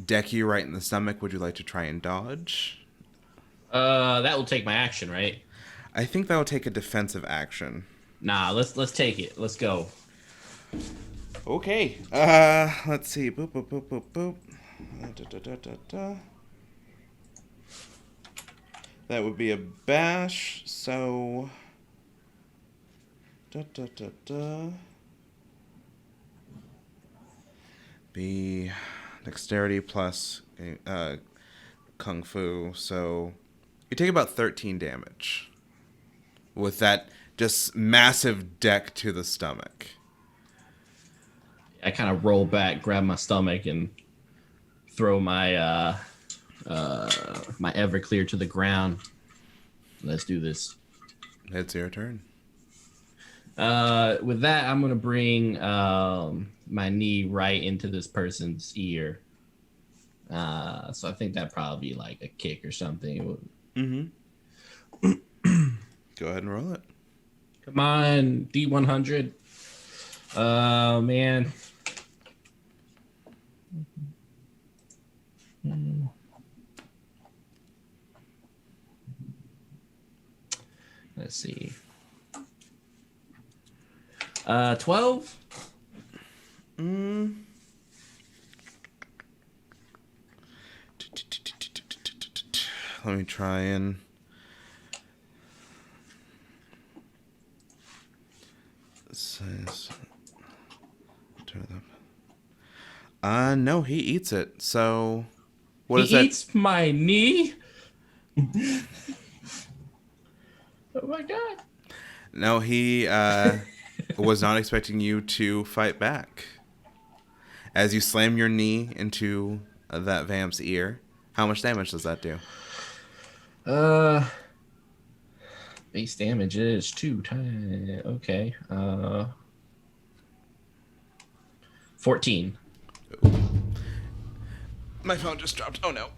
deck you right in the stomach. Would you like to try and dodge? That will take my action, right? I think that will take a defensive action. Nah, let's take it. Let's go. Okay. Let's see. Boop, boop, boop, boop, boop. That would be a bash, so... Be dexterity plus kung fu, so you take about 13 damage with that just massive deck to the stomach. I kind of roll back, grab my stomach, and throw my my Everclear to the ground. Let's do this. It's your turn. With that, I'm gonna bring my knee right into this person's ear. So I think that'd probably be like a kick or something. Mm-hmm. Go ahead and roll it. Come on, D100. Oh man. Let's see. 12. Let me try and turn it up. No, he eats it. So what is He that? eats my knee. Oh my god. No, he was not expecting you to fight back. As you slam your knee into that vamp's ear, how much damage does that do? Base damage is 2 times. Okay. 14. My phone just dropped. Oh no.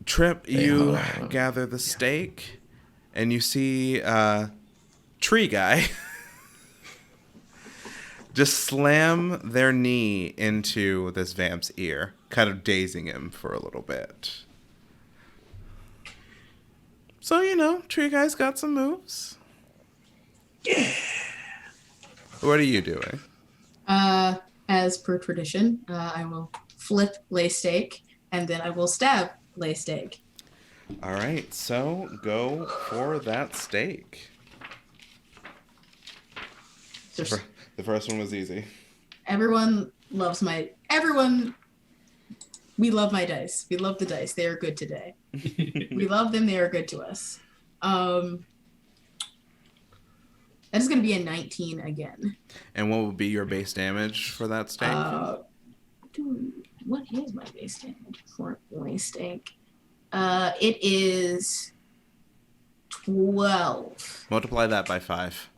Trip, you gather the steak, and you see Tree Guy just slam their knee into this vamp's ear, kind of dazing him for a little bit. So, Tree Guy's got some moves. What are you doing? As per tradition, I will flip Lay Steak, and then I will stab Lay Steak. All right, so go for that steak. The first one was easy. We love my dice. We love the dice. They are good today. We love them. They are good to us. That is going to be a 19 again. And what would be your base damage for that steak? What is my base damage for Lay Steak? It is 12. Multiply that by 5.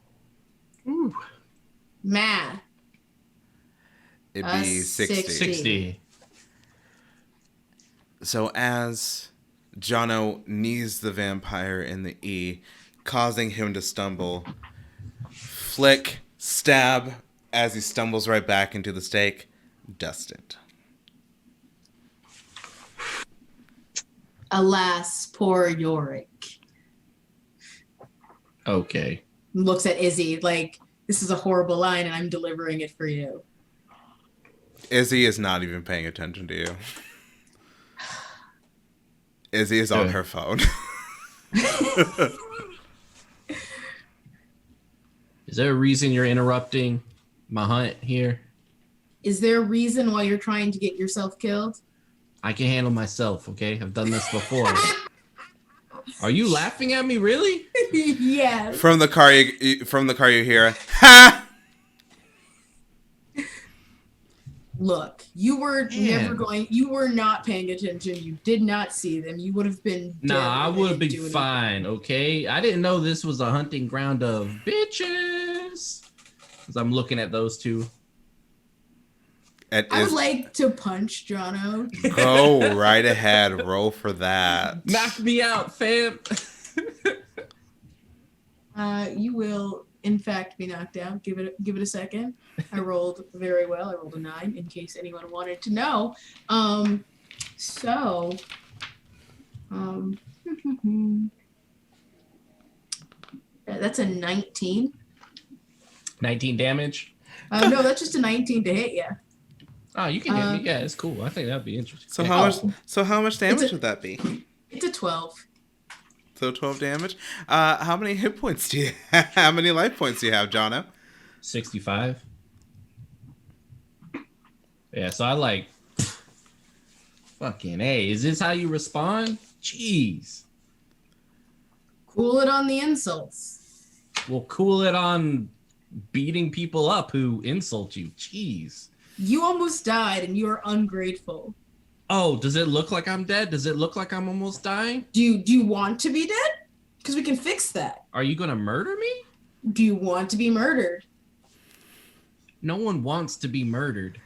Ooh. Math. It'd be 60. 60. So as Jono knees the vampire in the E, causing him to stumble, flick, stab, as he stumbles right back into the steak, dusted. Alas, poor Yorick. Okay. Looks at Izzy like, this is a horrible line and I'm delivering it for you. Izzy is not even paying attention to you. Izzy is on her phone. Is there a reason you're interrupting my hunt here? Is there a reason why you're trying to get yourself killed? I can handle myself, okay? I've done this before. Are you laughing at me, really? Yes. From the car you hear, ha! Look, you were you were not paying attention. You did not see them. You would have been dead. Nah, I would have been doing fine, okay? I didn't know this was a hunting ground of bitches. Because I'm looking at those two. I would like to punch Jono. Go right ahead. Roll for that. Knock me out, fam. You will, in fact, be knocked out. Give it a second. I rolled very well. I rolled a 9, in case anyone wanted to know. That's a 19. 19 damage. No, that's just a 19 to hit you. Oh, you can hit me. Yeah, it's cool. I think that'd be interesting. So Yeah. how much damage would that be? It's a 12. So 12 damage. How many hit points do you have? How many life points do you have, Jono? 65. Yeah, so I like fucking A. Is this how you respond? Jeez. Cool it on the insults. We'll cool it on beating people up who insult you. Jeez. You almost died and you are ungrateful. Oh, does it look like I'm dead? Does it look like I'm almost dying? Do you want to be dead? Because we can fix that. Are you gonna murder me? Do you want to be murdered? No one wants to be murdered.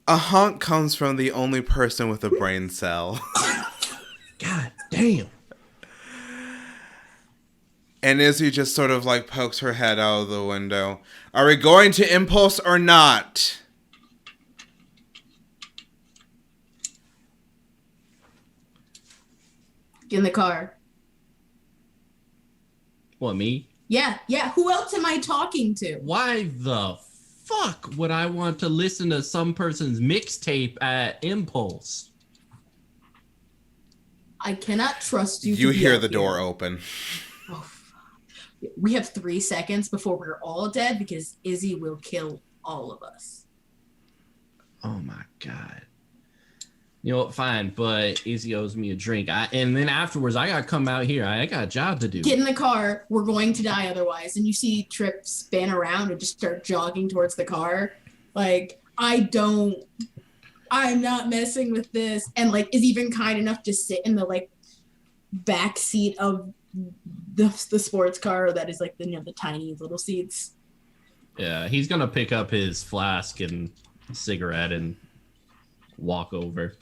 A honk comes from the only person with a brain cell. God damn. And Izzy just sort of like pokes her head out of the window. Are we going to impulse or not? Get in the car. What, me? Yeah. Who else am I talking to? Why the fuck would I want to listen to some person's mixtape at Impulse? I cannot trust you. You to be hear out the here. door open. Oh, fuck. We have 3 seconds before we're all dead because Izzy will kill all of us. Oh my god. You know what? Fine, but Izzy owes me a drink. And then afterwards, I gotta come out here. I got a job to do. Get in the car. We're going to die otherwise. And you see Trip spin around and just start jogging towards the car. Like, I'm not messing with this. And like, is even kind enough to sit in the like back seat of the sports car that is like the tiny little seats. Yeah, he's gonna pick up his flask and cigarette and walk over.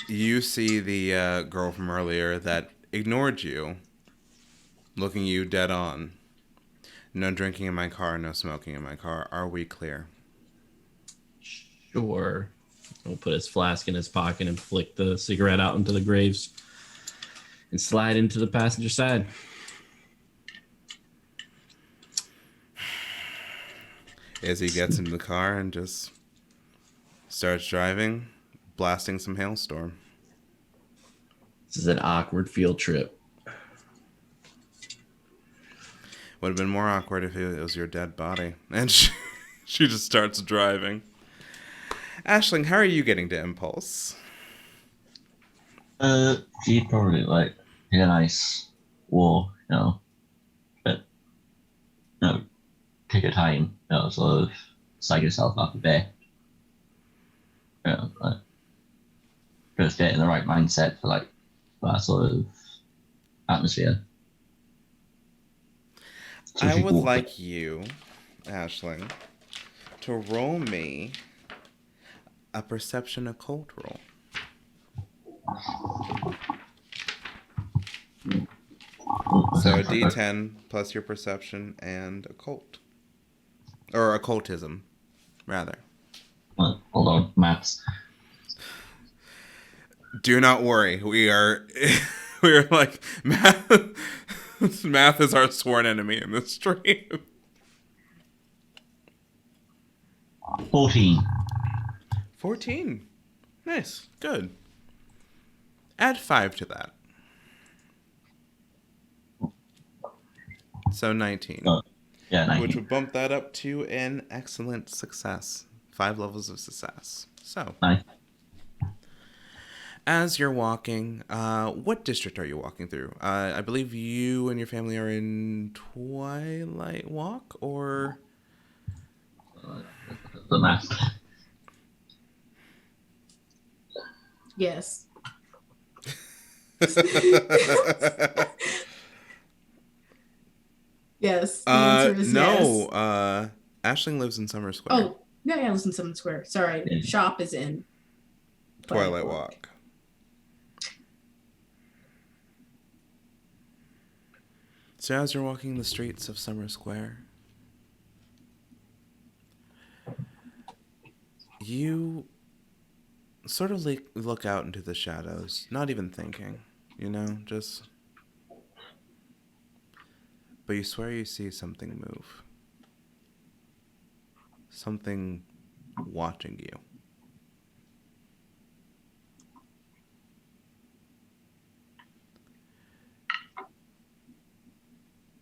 You see the girl from earlier that ignored you, looking you dead on. No drinking in my car, no smoking in my car. Are we clear? Sure. He'll put his flask in his pocket and flick the cigarette out into the graves and slide into the passenger side. Izzy gets into the car and just starts driving, blasting some hailstorm. This is an awkward field trip. Would have been more awkward if it was your dead body. And she just starts driving. Ashling, how are you getting to Impulse? She'd probably like take a nice walk, but take your time, sort of psych yourself up a bit. Like just get in the right mindset for like that sort of atmosphere. So I would like you, Ashling, to roll me a perception occult roll. So a D10 plus your perception and occult. Or occultism, rather. Hold on, maths. Do not worry. We are like math is our sworn enemy in this stream. 14. 14. Nice. Good. Add 5 to that. So 19. Yeah, 19. Which would bump that up to an excellent success. 5 levels of success. So, Nice. as you're walking, what district are you walking through? I believe you and your family are in Twilight Walk, or... The math. Yes. Yes. The answer is no. yes. Ashling lives in Summer Square. Oh, yeah, listen to Summer Square. Sorry. Yeah. Shop is in Twilight Walk. So as you're walking the streets of Summer Square, you sort of look out into the shadows, not even thinking, just... But you swear you see something move. Something watching you.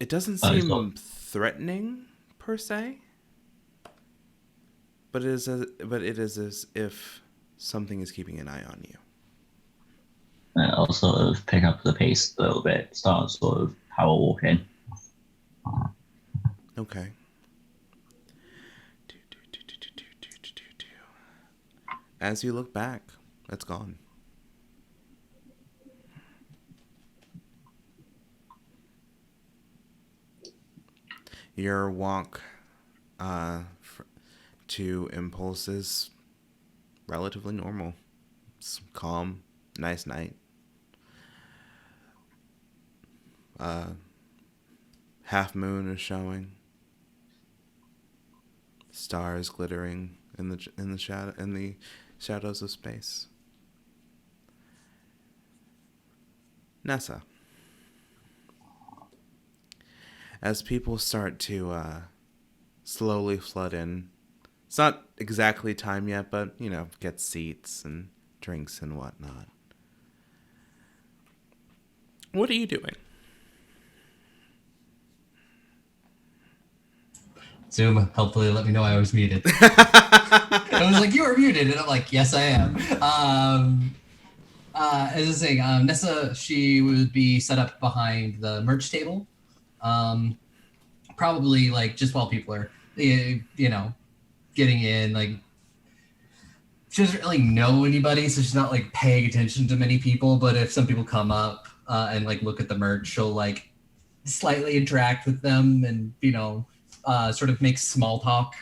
It doesn't Oh, it's seem not. threatening per se, but it is as if something is keeping an eye on you. I'll sort of pick up the pace a little bit, start sort of power walking. Okay. As you look back, it's gone. Your walk to Impulse is relatively normal. It's calm, nice night. Half moon is showing. Stars glittering in the shadows of space. Nessa. As people start to slowly flood in, it's not exactly time yet, but, get seats and drinks and whatnot. What are you doing? Zoom, hopefully let me know I was muted. I was like, you were muted, and I'm like, yes, I am. As I was saying, Nessa, she would be set up behind the merch table. Probably like just while people are, getting in, like, she doesn't really know anybody, so she's not like paying attention to many people, but if some people come up and like look at the merch, she'll like slightly interact with them and, sort of make small talk.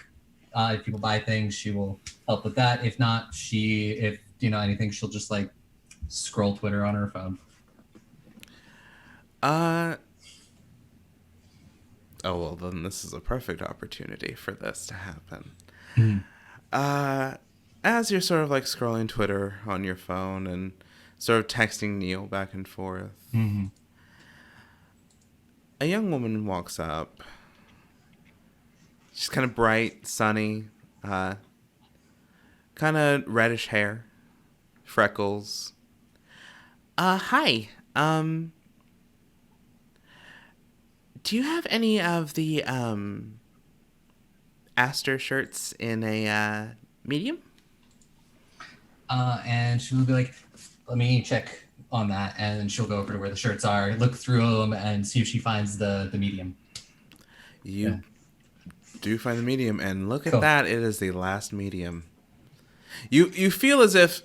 If people buy things, she will help with that. If not, if anything, she'll just like scroll Twitter on her phone. Oh, well, then this is a perfect opportunity for this to happen. As you're sort of like scrolling Twitter on your phone and sort of texting Neil back and forth, a young woman walks up. She's kind of bright, sunny, kind of reddish hair, freckles. Hi. Do you have any of the Aster shirts in a medium? And she will be like, let me check on that, and she'll go over to where the shirts are, look through them, and see if she finds the medium. You do find the medium, and look Cool. at that. It is the last medium. You feel as if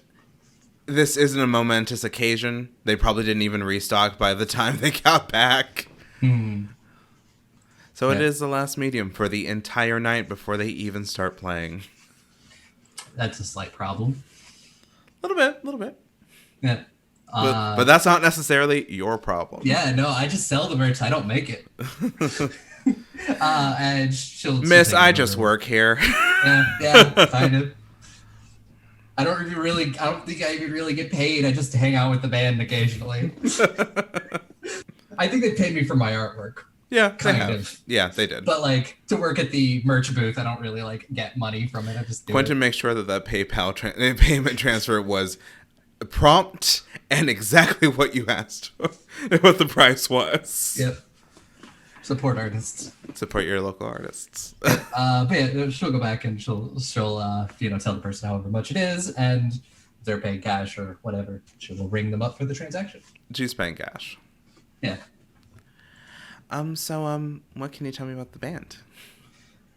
this isn't a momentous occasion. They probably didn't even restock by the time they got back. So it is the last medium for the entire night before they even start playing. That's a slight problem. A little bit. Yeah. But that's not necessarily your problem. Yeah, no, I just sell the merch. I don't make it. And she'll Miss, take I it just over. work here. Yeah, kind of. I don't think I even really get paid. I just hang out with the band occasionally. I think they paid me for my artwork. Yeah, they Kind have. of. Yeah, they did. But like to work at the merch booth, I don't really like get money from it. I just do Quentin it. makes sure that PayPal payment transfer was prompt and exactly what you asked, what the price was. Yep. Support artists. Support your local artists. But yeah, she'll go back and she'll tell the person however much it is, and if they're paying cash or whatever, she will ring them up for the transaction. She's paying cash. Yeah. So what can you tell me about the band?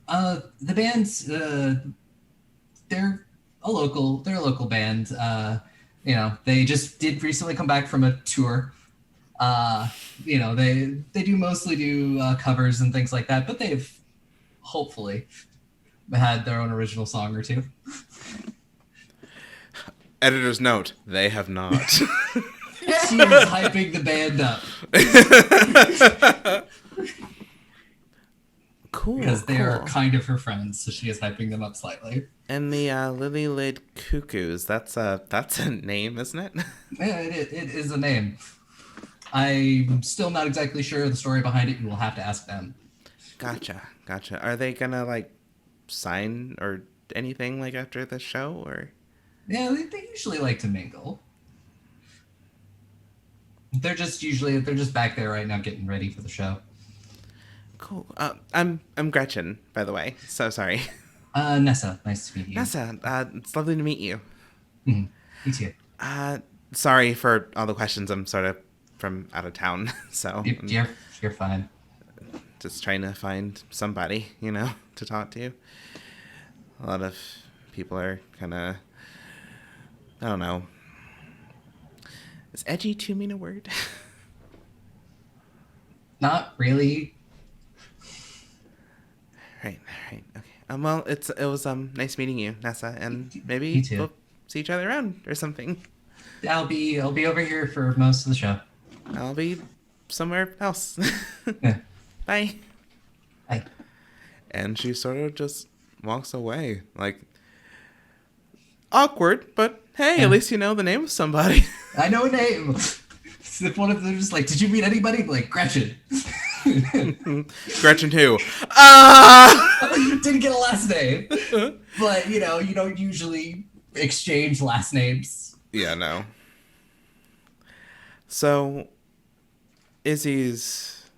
The band's they're a local band. They just did recently come back from a tour. They mostly do covers and things like that, but they've hopefully had their own original song or two. Editor's note, they have not. She is hyping the band up. Cool. Because they are kind of her friends, so she is hyping them up slightly. And the Lily-Lid Cuckoos, that's a name, isn't it? Yeah, it is a name. I'm still not exactly sure the story behind it. You will have to ask them. Gotcha. Are they gonna like sign or anything like after the show or? Yeah, they usually like to mingle. They're just back there right now getting ready for the show. Cool. I'm Gretchen, by the way. So sorry. Nessa, nice to meet you. Nessa, it's lovely to meet you. Me too. Sorry for all the questions. I'm sort of from out of town, so You're fine. just trying to find somebody, to talk to. A lot of people are kind of, I don't know. Is edgy too mean a word? Not really. Right. Okay. Well, it was nice meeting you, Nessa, and maybe Me too. we'll see each other around or something. I'll be over here for most of the show. I'll be somewhere else. Yeah. Bye. Bye. And she sort of just walks away, like awkward, but hey, at least you know the name of somebody. I know a name. If one of them is like, "Did you meet anybody?" Like Gretchen. Gretchen who? Didn't get a last name, but you don't usually exchange last names. Yeah, no. So, Izzy's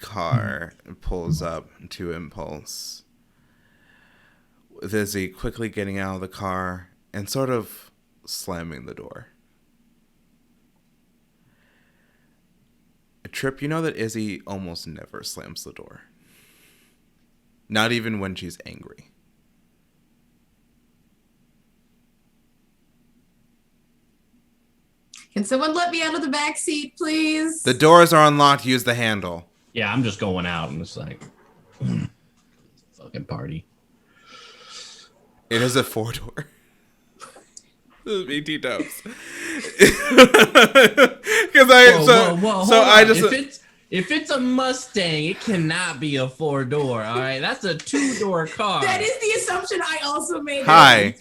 car pulls up to Impulse, with Izzy quickly getting out of the car and sort of slamming the door. Trip, you know that Izzy almost never slams the door. Not even when she's angry. Can someone let me out of the back seat, please? The doors are unlocked. Use the handle. Yeah, I'm just going out and it's like, fucking party. It is a 4-door. This is BT dubs. Because if it's a Mustang, it cannot be a 4-door. All right, that's a 2-door car. That is the assumption I also made. Hi.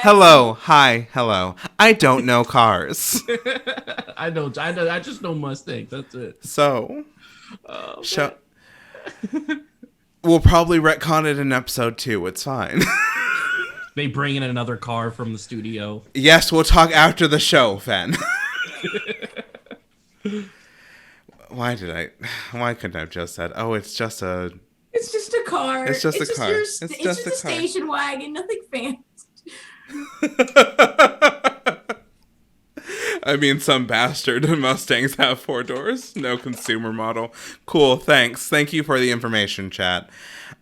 Hello. I don't know cars. I just know Mustang. That's it. So, we'll probably retcon it in episode 2. It's fine. They bring in another car from the studio. Yes, we'll talk after the show, Fen. Why couldn't I have just said, oh, it's just a car. It's just a car. It's just a station wagon, nothing fancy. I mean, some bastard Mustangs have 4 doors. No consumer model. Cool, thanks. Thank you for the information, chat.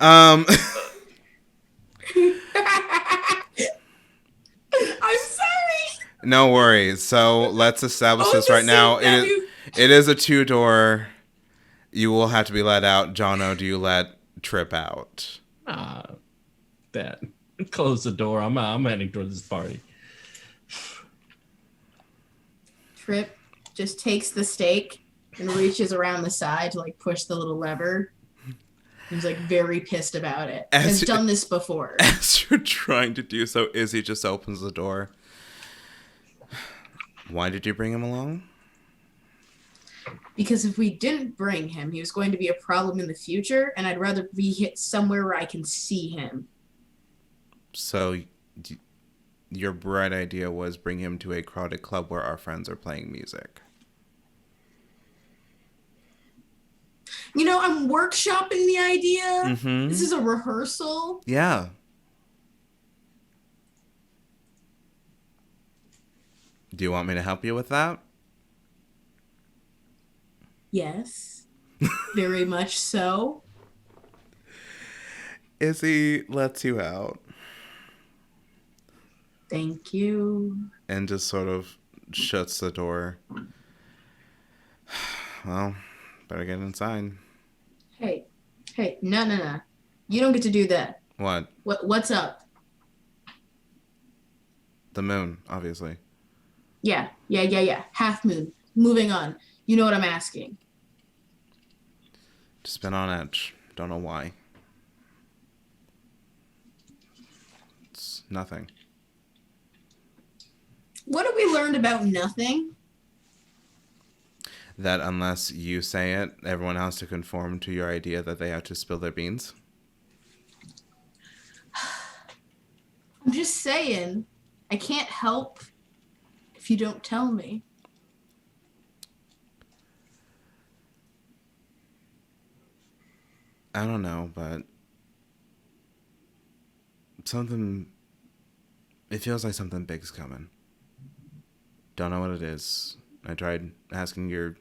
I'm sorry. No worries. So let's establish this right now. It is a 2-door. You will have to be let out. Jono, do you let Trip out? That. Close the door. I'm heading towards this party. Trip just takes the stake and reaches around the side to push the little lever. He's very pissed about it. Has done this before. As you're trying to do so, Izzy just opens the door. Why did you bring him along? Because if we didn't bring him, he was going to be a problem in the future, and I'd rather be hit somewhere where I can see him. So, your bright idea was bring him to a crowded club where our friends are playing music. I'm workshopping the idea. Mm-hmm. This is a rehearsal. Yeah. Do you want me to help you with that? Yes. Very much so. Izzy lets you out. Thank you. And just sort of shuts the door. Well, better get inside. Hey, no. You don't get to do that. What? What's up? The moon, obviously. Yeah. Half moon. Moving on. You know what I'm asking. Just been on edge. Don't know why. It's nothing. What have we learned about nothing? That unless you say it, everyone has to conform to your idea that they have to spill their beans. I'm just saying, I can't help if you don't tell me. I don't know, but something. It feels like something big's coming. Don't know what it is. I tried asking your.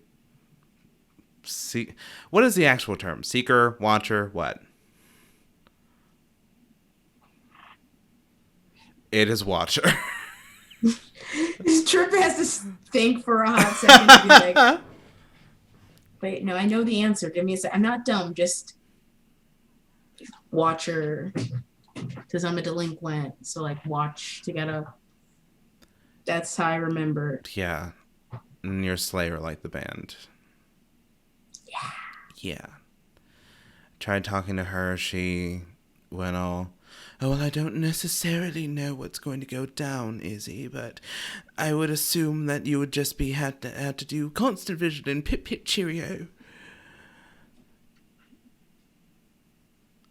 What is the actual term? Seeker, watcher, what? It is watcher. Trip has to think for a hot second to be like, wait, no, I know the answer. Give me a sec. I'm not dumb, just watcher. Because I'm a delinquent. So, like, watch to get a. That's how I remember. Yeah. And you're Slayer like the band. Yeah. Yeah. Tried talking to her. She went all, oh, well, I don't necessarily know what's going to go down, Izzy, but I would assume that you would just be had to do constant vision and pip pip cheerio.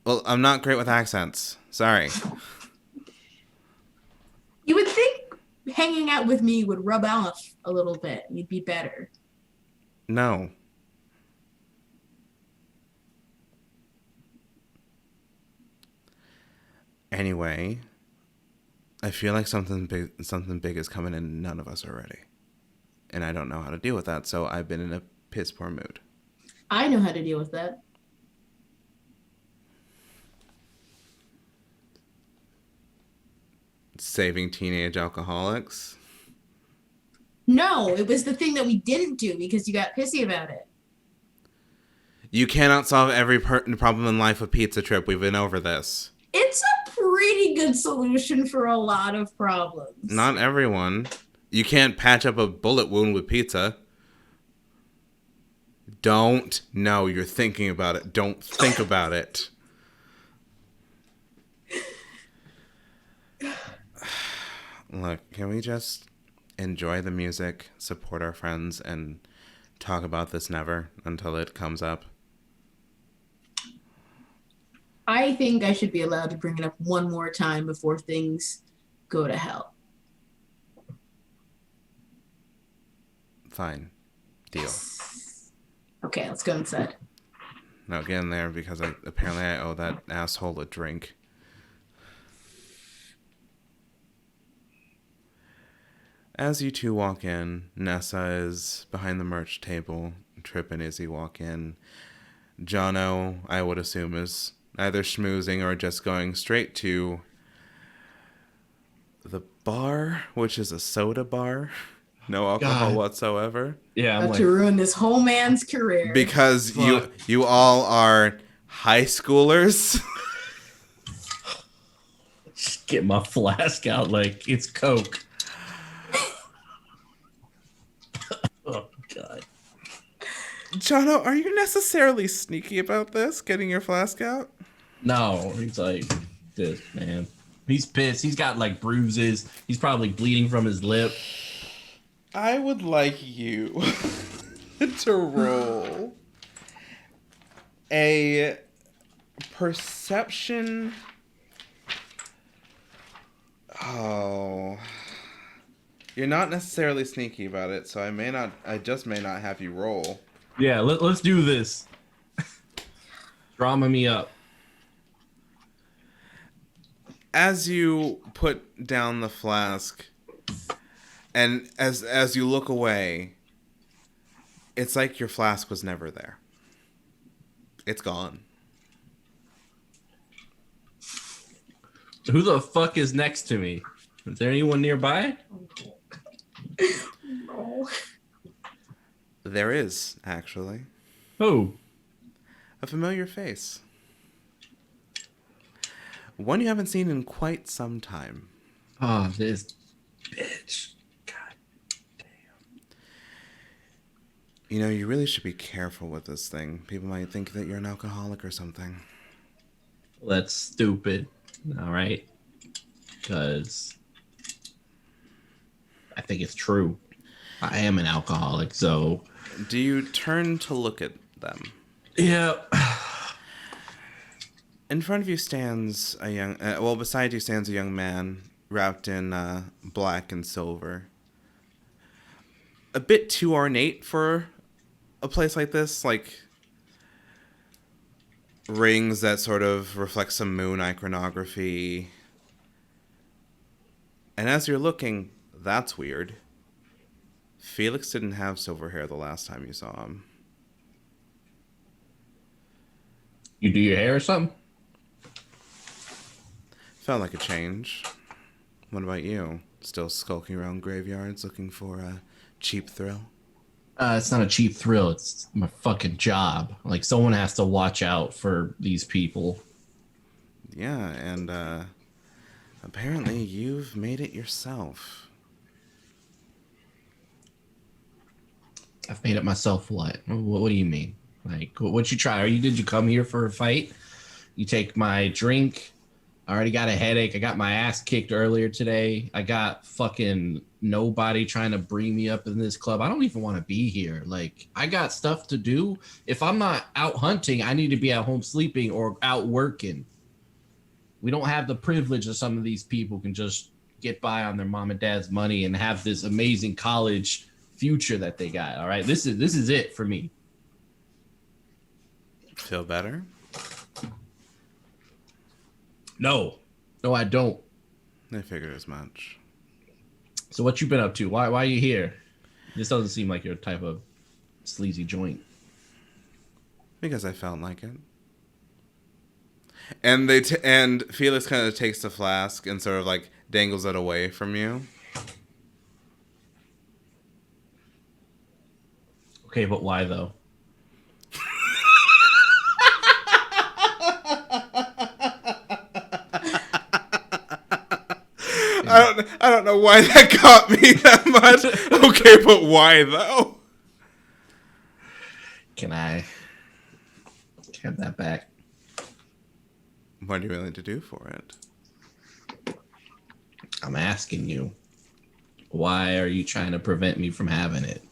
Well, I'm not great with accents. Sorry. You would think hanging out with me would rub off a little bit. You'd be better. No. Anyway, I feel like something big is coming and none of us are ready. And I don't know how to deal with that, so I've been in a piss poor mood. I know how to deal with that. Saving teenage alcoholics? No, it was the thing that we didn't do because you got pissy about it. You cannot solve every problem in life with pizza, Trip. We've been over this. It's a pretty good solution for a lot of problems. Not everyone. You can't patch up a bullet wound with pizza. Don't. No, you're thinking about it. Don't think about it. Look, can we just enjoy the music, support our friends, and talk about this never until it comes up? I think I should be allowed to bring it up one more time before things go to hell. Fine. Deal. Okay, let's go inside. Now get in there because apparently I owe that asshole a drink. As you two walk in, Nessa is behind the merch table. Trip and Izzy walk in. Jono, I would assume, is either schmoozing or just going straight to the bar, which is a soda bar. No alcohol God. whatsoever. Yeah, I'm About like, to ruin this whole man's career. Because Fuck. you all are high schoolers. just get my flask out like it's Coke. Oh, God. Jono, are you necessarily sneaky about this, getting your flask out? No, he's like this, man. He's pissed. He's got like bruises. He's probably bleeding from his lip. I would like you to roll a perception. Oh. You're not necessarily sneaky about it, so I just may not have you roll. Yeah, let's do this. Drama me up. As you put down the flask, and as you look away, it's like your flask was never there. It's gone. Who the fuck is next to me? Is there anyone nearby? No. There is, actually. Who? A familiar face. One you haven't seen in quite some time. Oh, this bitch. God damn. You know, you really should be careful with this thing. People might think that you're an alcoholic or something. Well, that's stupid. All right. Because I think it's true. I am an alcoholic, so. Do you turn to look at them? Yeah. In front of you stands a young... beside you stands a young man wrapped in black and silver. A bit too ornate for a place like this. Like, rings that sort of reflect some moon iconography. And as you're looking, that's weird. Felix didn't have silver hair the last time you saw him. You do your hair or something? Felt like a change. What about you? Still skulking around graveyards looking for a cheap thrill? It's not a cheap thrill. It's my fucking job. Like, someone has to watch out for these people. Yeah, and apparently you've made it yourself. I've made it myself. What? What do you mean? Like, what you try? Did you come here for a fight? You take my drink. I already got a headache. I got my ass kicked earlier today. I got fucking nobody trying to bring me up in this club. I don't even want to be here. Like, I got stuff to do. If I'm not out hunting, I need to be at home sleeping or out working. We don't have the privilege that some of these people can just get by on their mom and dad's money and have this amazing college future that they got. All right. This is it for me. Feel better? No, I don't. I figured as much. So what you been up to? Why are you here? This doesn't seem like your type of sleazy joint. Because I felt like it. And and Felix kind of takes the flask and sort of like dangles it away from you. Okay, but why though? I don't know why that got me that much. Okay, but why though? Can I have that back? What are you willing to do for it? I'm asking you. Why are you trying to prevent me from having it?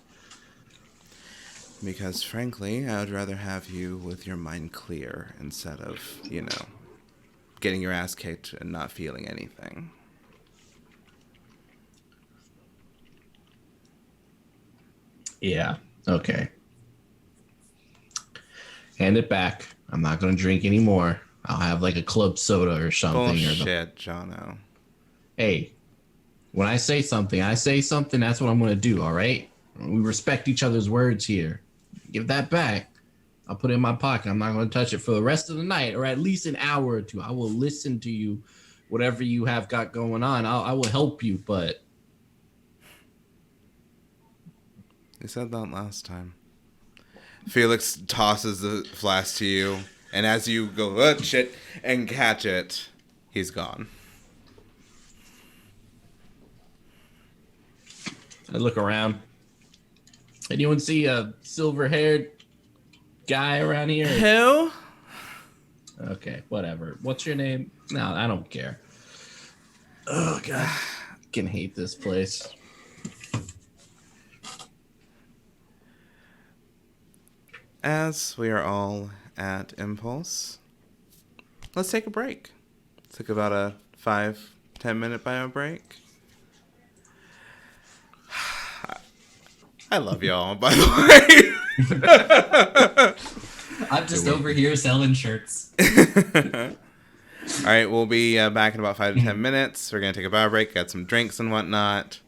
Because frankly, I would rather have you with your mind clear instead of, getting your ass kicked and not feeling anything. Yeah, okay. Hand it back. I'm not going to drink anymore. I'll have like a club soda or something. Bullshit, Jono. Hey, when I say something, that's what I'm going to do, all right? We respect each other's words here. Give that back. I'll put it in my pocket. I'm not going to touch it for the rest of the night or at least an hour or two. I will listen to you, whatever you have got going on. I will help you, but... You said that last time. Felix tosses the flask to you, and as you go, oh, shit, and catch it, he's gone. I look around. Anyone see a silver-haired guy around here? Who? Okay, whatever. What's your name? No, I don't care. Oh, God. I can hate this place. As we are all at Impulse, let's take a break. Let's take about a 5-10 minute bio break. I love y'all, by the way. I'm just over here selling shirts. All right, we'll be back in about 5 to 10 minutes. We're going to take a bio break, get some drinks and whatnot.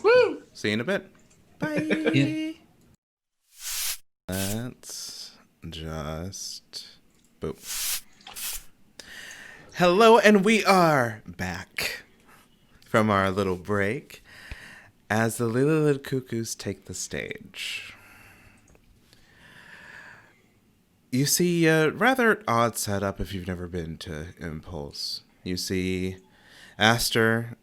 Woo! See you in a bit. Bye. Yeah. Let's just... Boop. Hello, and we are back from our little break as the Lily Cuckoos take the stage. You see a rather odd setup if you've never been to Impulse. You see Aster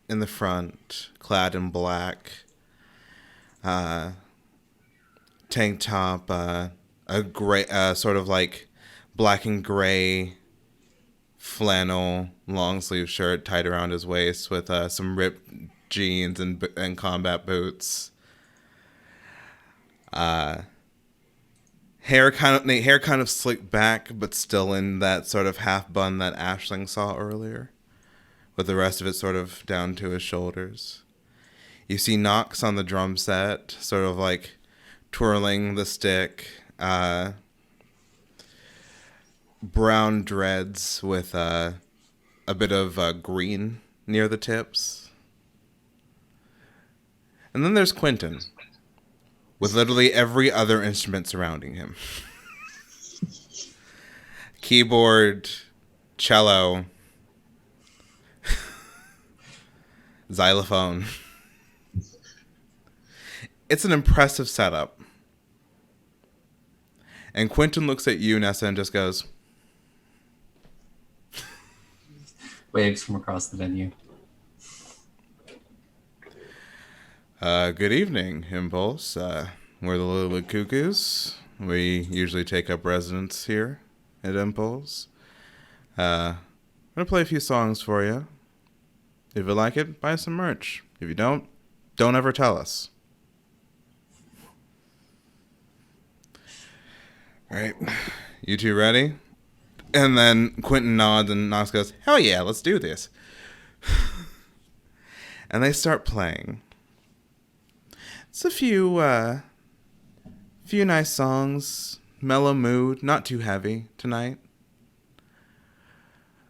in the front, clad in black, tank top, a gray, sort of like black and gray flannel long sleeve shirt tied around his waist with some ripped jeans and combat boots. Hair kind of slicked back, but still in that sort of half bun that Ashling saw earlier, with the rest of it sort of down to his shoulders. You see Nox on the drum set, sort of like twirling the stick, brown dreads with a bit of green near the tips. And then there's Quentin, with literally every other instrument surrounding him. Keyboard, cello, xylophone. It's an impressive setup. And Quentin looks at you, Nessa, and just goes, Waves from across the venue. Good evening, Impulse. We're the Little Cuckoos. We usually take up residence here at Impulse. I'm going to play a few songs for you. If you like it, buy some merch. If you don't ever tell us. All right. You two ready? And then Quentin nods and Knox goes, hell yeah, let's do this. And they start playing. It's a few nice songs, mellow mood, not too heavy tonight.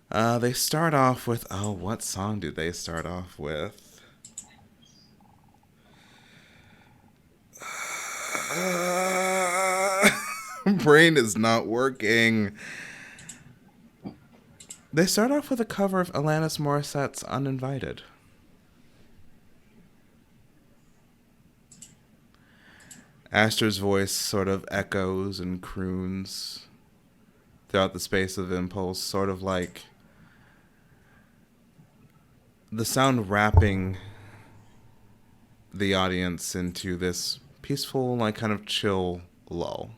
They start off with, what song do they start off with? Brain is not working. They start off with a cover of Alanis Morissette's Uninvited. Aster's voice sort of echoes and croons throughout the space of Impulse, sort of like the sound wrapping the audience into this peaceful, like kind of chill lull.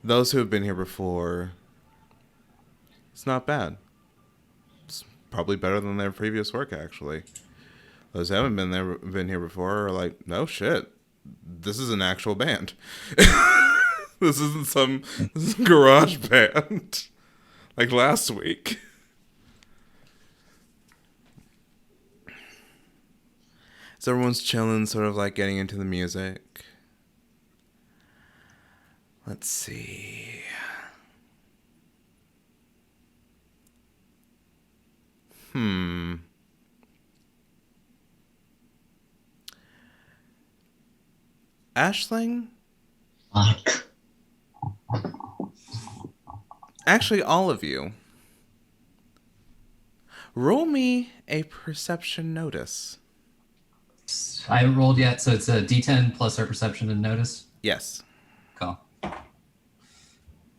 Those who have been here before, it's not bad. It's probably better than their previous work, actually. Those who haven't been here before are like, no shit. This is an actual band. This isn't some garage band like last week. So everyone's chilling, sort of like getting into the music. Let's see. Ashling? Fuck. Actually, all of you. Roll me a perception notice. I haven't rolled yet, so it's a D10 plus our perception and notice. Yes. Cool.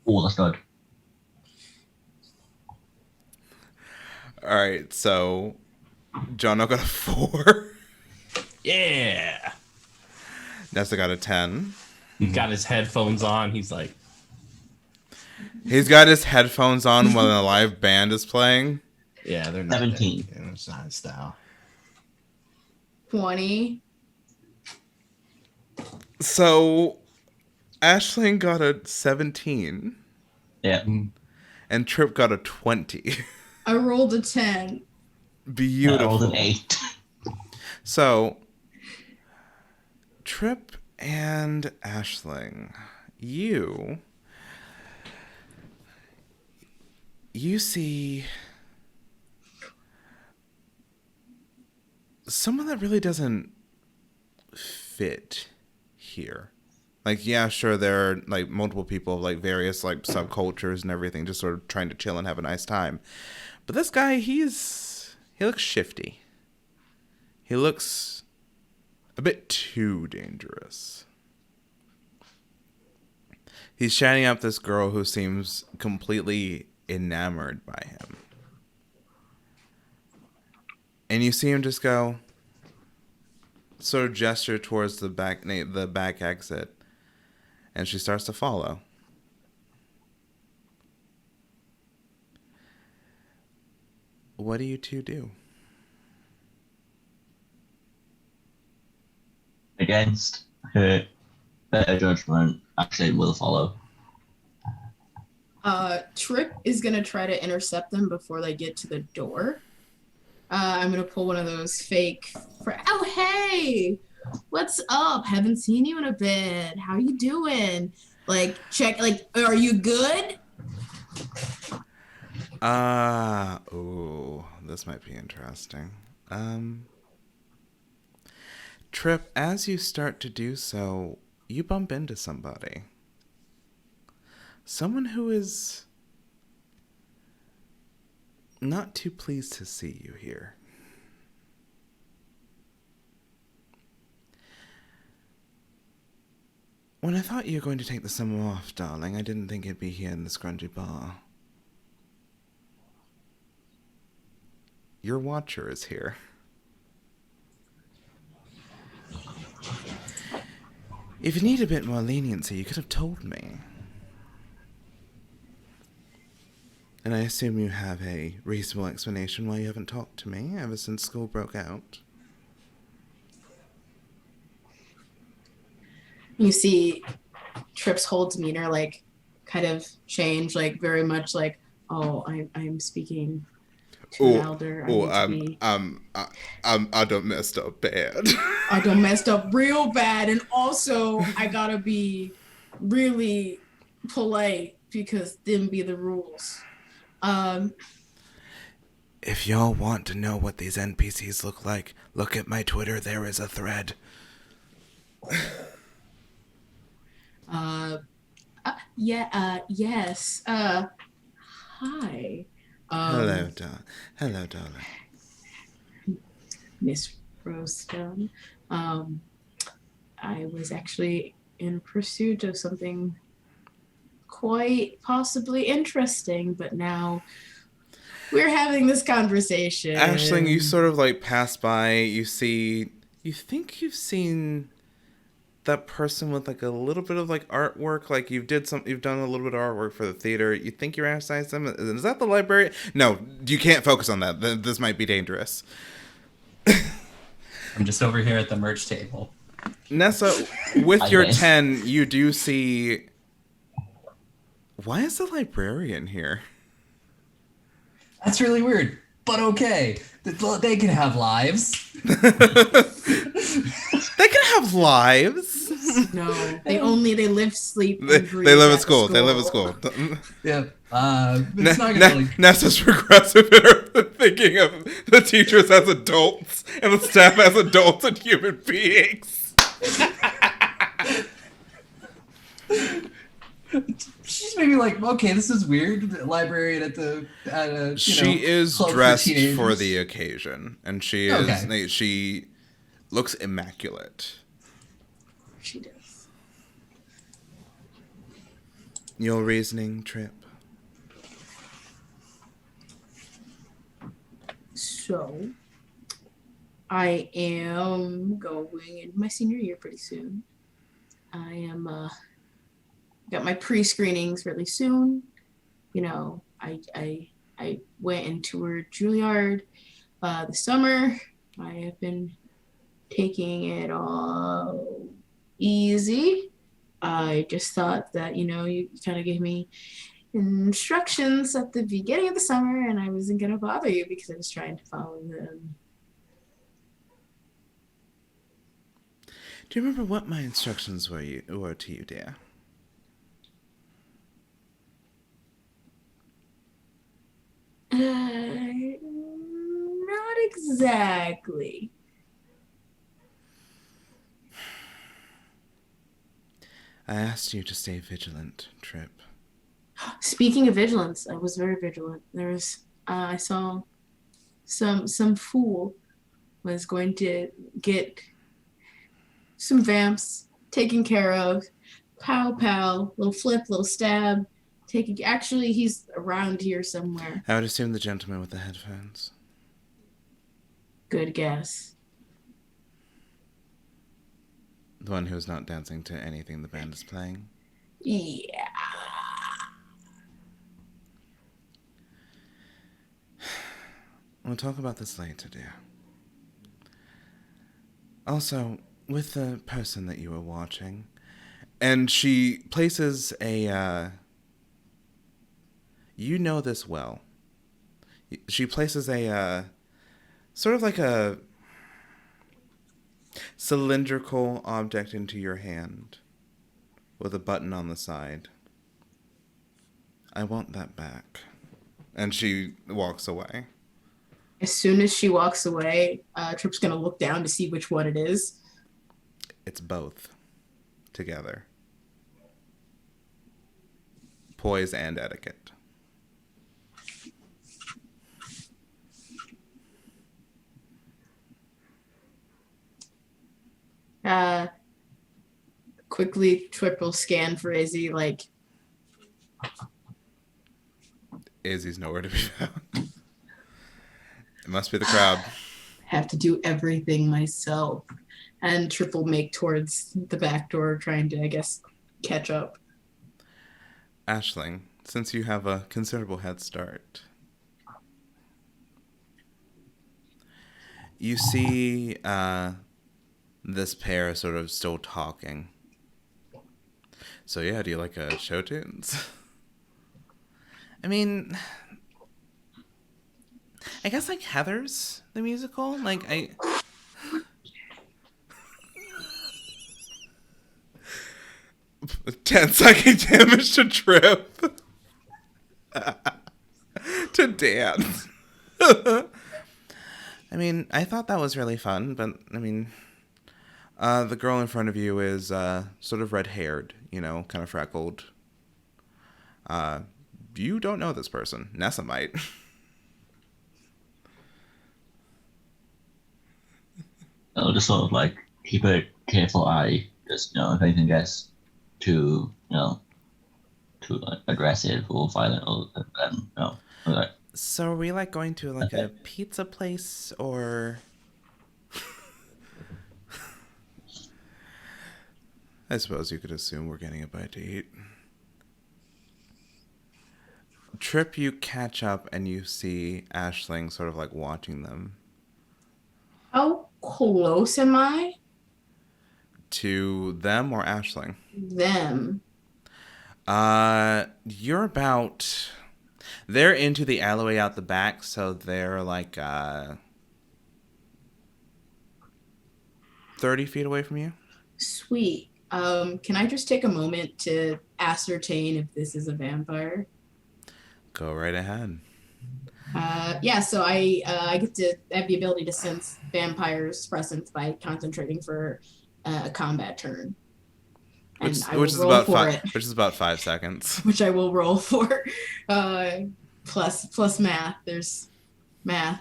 Oh, that's good. All right, so Jono got a 4. Yeah. Nessa got a 10. He's got his headphones on. He's like, He's got his headphones on while a live band is playing. yeah, they're not 17. It's not his style. 20. So Ashling got a 17 Yeah. and Trip got a 20. I rolled a 10. I Beautiful. rolled an 8. So Trip and Ashling, you see someone that really doesn't fit here. Like, yeah, sure, there are like multiple people of like various like subcultures and everything, just sort of trying to chill and have a nice time. But this guy, he looks shifty. He looks a bit too dangerous. He's chatting up this girl who seems completely enamored by him. And you see him just go, sort of gesture towards the back exit, and she starts to follow. What do you two do? Against her better judgment, actually will follow. Trip is gonna try to intercept them before they get to the door. I'm gonna pull one of those fake. Oh hey, what's up? Haven't seen you in a bit. How you doing? Like, check, like, are you good? This might be interesting. Trip, as you start to do so, you bump into somebody. Someone who is not too pleased to see you here. When I thought you were going to take the summer off, darling, I didn't think it'd be here in this grungy bar. Your watcher is here. If you need a bit more leniency, you could have told me. And I assume you have a reasonable explanation why you haven't talked to me ever since school broke out. You see Trip's whole demeanor, like, kind of change, like, very much like, oh, I'm speaking to an elder. I done messed up bad. I done messed up real bad, and also I gotta be really polite because them be the rules. If y'all want to know what these NPCs look like, look at my Twitter. There is a thread. Yes. Hi. Hello, darling. Miss Rosestone. I was actually in pursuit of something quite possibly interesting, but now we're having this conversation. Ashling, you sort of like pass by, you think you've seen that person with like a little bit of like artwork, like you've done a little bit of artwork for the theater. You think you recognize them? Is that the librarian? No, you can't focus on that. This might be dangerous. I'm just over here at the merch table. Nessa, with your 10, you do see... Why is the librarian here? That's really weird, but okay. They can have lives. They can have lives. No, they live, sleep, and breathe. They live at school. They live at school. Yeah. It's not gonna really... Nessa's regressive in her thinking of the teachers as adults and the staff as adults and human beings. She's maybe like, okay, this is weird. Librarian at a she is club dressed for for the occasion, and she is she looks immaculate. She does. Your reasoning, Trip? So, I am going into my senior year pretty soon. I am got my pre-screenings really soon. You know, I went and toured Juilliard this summer. I have been taking it all easy. I just thought that, you kind of gave me instructions at the beginning of the summer, and I wasn't going to bother you because I was trying to follow them. Do you remember what my instructions were to you, dear? Not exactly. I asked you to stay vigilant, Trip. Speaking of vigilance, I was very vigilant. There was, I saw some fool was going to get some vamps taken care of. Pow, pow, little flip, little stab. Actually, he's around here somewhere. I would assume the gentleman with the headphones. Good guess. The one who's not dancing to anything the band is playing? Yeah. We'll talk about this later, dear. Also, with the person that you were watching, and she places a, you know this well. She places a, sort of like a cylindrical object into your hand. with a button on the side. I want that back. And she walks away. As soon as she walks away, Trip's gonna look down to see which one it is. It's both. Together. Poise and etiquette. Quickly triple scan for Izzy, like, Izzy's nowhere to be found. It must be the crowd. have to do everything myself. And triple make towards the back door, trying to, I guess, catch up. Ashling, since you have a considerable head start, you see this pair sort of still talking. So yeah, do you like show tunes? I mean, I guess like Heather's the musical. Like 10-second damage to Trip to dance. I mean, I thought that was really fun, but I mean, the girl in front of you is sort of red-haired, you know, kind of freckled. You don't know this person. Nessa might. I'll just sort of like keep a careful eye, just if anything gets too too like, aggressive or violent, or like, So are we like going to like okay. a pizza place or? I suppose you could assume we're getting a bite to eat. Trip, you catch up and you see Ashling sort of like watching them. How close am I? To them or Ashling? Them. You're about... They're into the alleyway out the back, so they're like 30 feet away from you. Sweet. Can I just take a moment to ascertain if this is a vampire? Go right ahead. Yeah, so I get to have the ability to sense vampires' presence by concentrating for a combat turn. And Which is about 5 seconds. Which I will roll for. Plus math. There's math.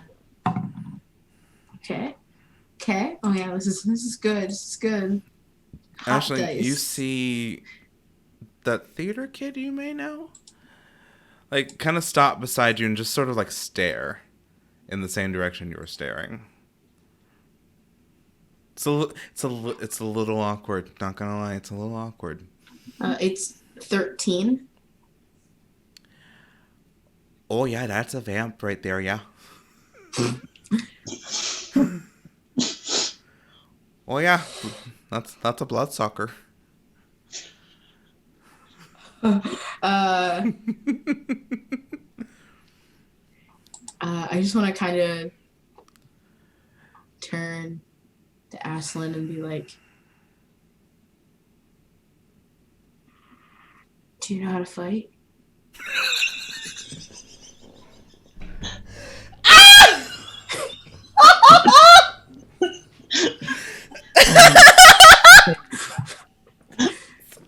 Okay. Oh yeah, this is good. This is good. Hot Actually, dice. you see that theater kid you may know? Like, kind of stop beside you and just sort of like stare in the same direction you were staring. It's a little awkward. Not gonna lie, it's a little awkward. It's 13. Oh yeah, that's a vamp right there. Yeah. Oh yeah, that's a bloodsucker. I just want to kind of turn to Ashling and be like, do you know how to fight?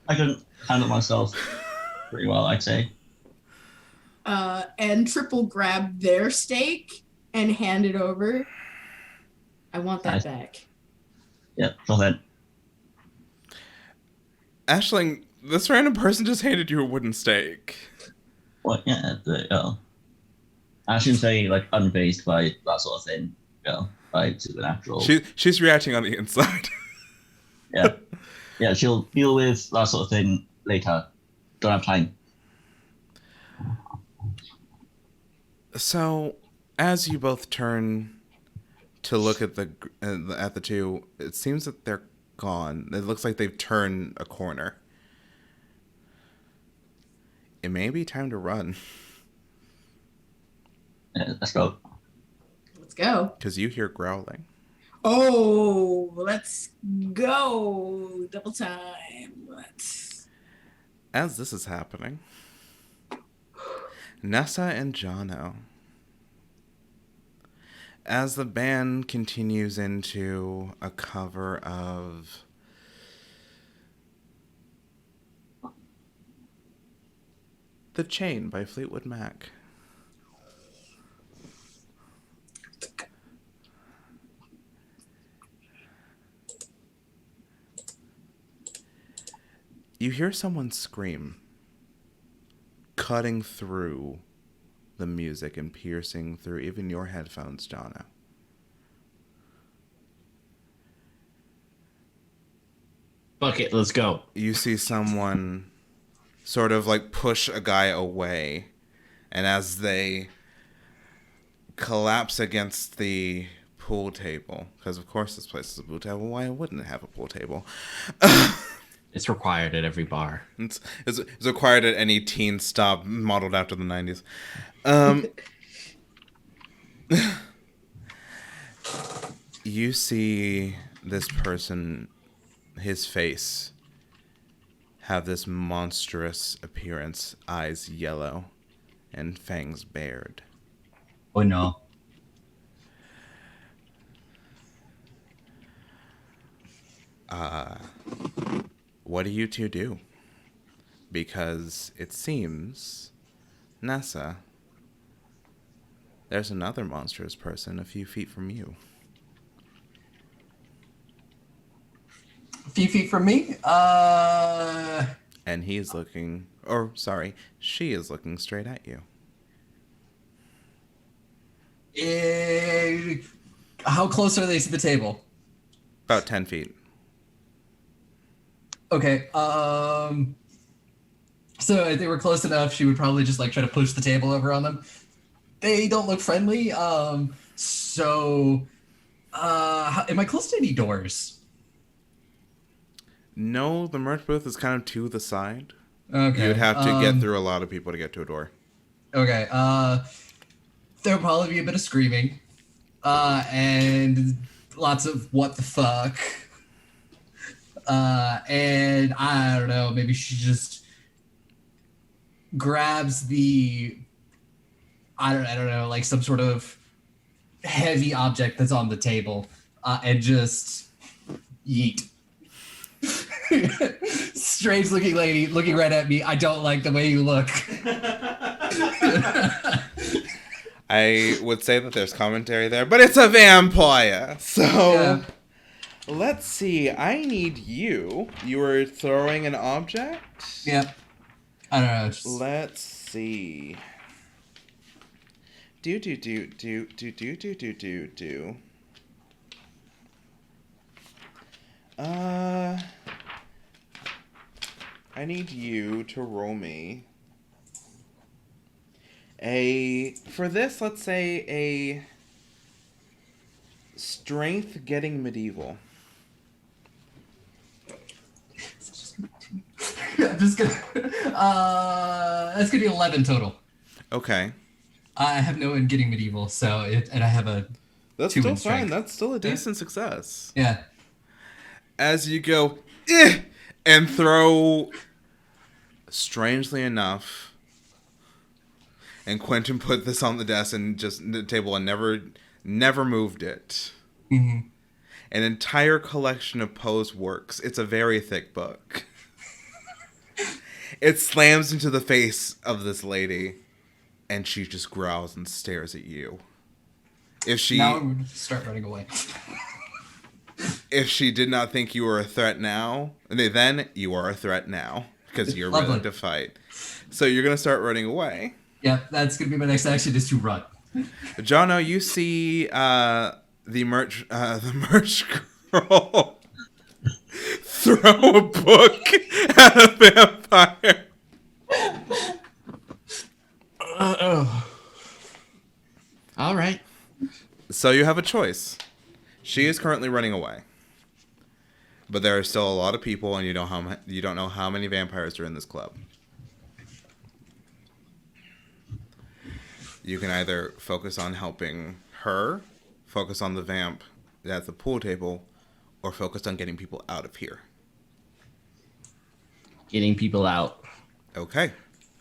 I can handle myself pretty well, I'd say. And Triple grab their steak and hand it over. I want that back. Yeah, so then. Ashling, this random person just handed you a wooden steak. Well, yeah, I shouldn't say like unfazed by that sort of thing, by supernatural. She's reacting on the inside. Yeah, she'll deal with that sort of thing later. Don't have time. So, as you both turn to look at the two, it seems that they're gone. It looks like they've turned a corner. It may be time to run. Let's go. Let's go. Because you hear growling. Oh, let's go. Double time. Let's As this is happening, Nessa and Jono, as the band continues into a cover of The Chain by Fleetwood Mac, you hear someone scream, cutting through the music and piercing through even your headphones, Jono. Fuck it, let's go. You see someone sort of like push a guy away, and as they collapse against the pool table, because of course this place is a pool table, why wouldn't it have a pool table? It's required at every bar. It's required at any teen stop modeled after the 90s. You see this person, his face, have this monstrous appearance, eyes yellow and fangs bared. Oh no. What do you two do? Because it seems, Nessa, there's another monstrous person a few feet from you. A few feet from me? And he is looking, or sorry, she is looking straight at you. How close are they to the table? About 10 feet. Okay, so if they were close enough, she would probably just like try to push the table over on them. They don't look friendly, am I close to any doors? No, the merch booth is kind of to the side. Okay. You would have to get through a lot of people to get to a door. Okay, there'll probably be a bit of screaming, and lots of what the fuck. And I don't know, maybe she just grabs I don't know, like some sort of heavy object that's on the table, and just yeet. Strange looking lady looking right at me. I don't like the way you look. I would say that there's commentary there, but it's a vampire. So Yeah. let's see. I need you. You were throwing an object? Yeah. I don't know. Just... Let's see. Do. I need you to roll me for this, let's say a strength getting medieval. I'm just gonna. That's gonna be 11 total. Okay. I have no in getting medieval, and I have a. That's 2 still in fine. strength. That's still a decent success. Yeah. As you go, and throw, strangely enough, and Quentin put this on the desk and just the table and never moved it. Mm-hmm. An entire collection of Poe's works. It's a very thick book. It slams into the face of this lady, and she just growls and stares at you. Now I would start running away. If she did not think you were a threat now, then you are a threat now because you're willing to fight. So you're gonna start running away. Yeah, that's gonna be my next action is to run. Jono, you see the merch girl throw a book at a vampire. All right. So you have a choice. She is currently running away, but there are still a lot of people, and you don't know how many vampires are in this club. You can either focus on helping her, focus on the vamp at the pool table, or focus on getting people out of here. Getting people out. Okay.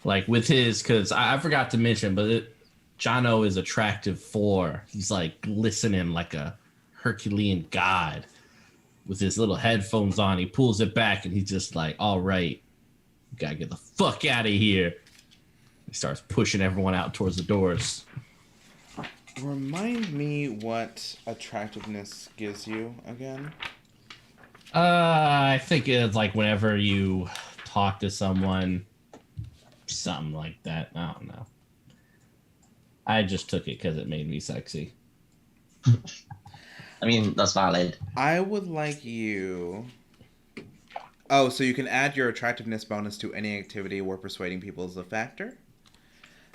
Like with his, because I forgot to mention, but Jono is attractive for. He's like glistening like a Herculean god with his little headphones on. He pulls it back and he's just like, all right, you gotta get the fuck out of here. He starts pushing everyone out towards the doors. Remind me what attractiveness gives you again. I think it's like whenever you talk to someone, something like that. I don't know. I just took it because it made me sexy. I mean, that's valid. I would like you... Oh, so you can add your attractiveness bonus to any activity where persuading people is a factor.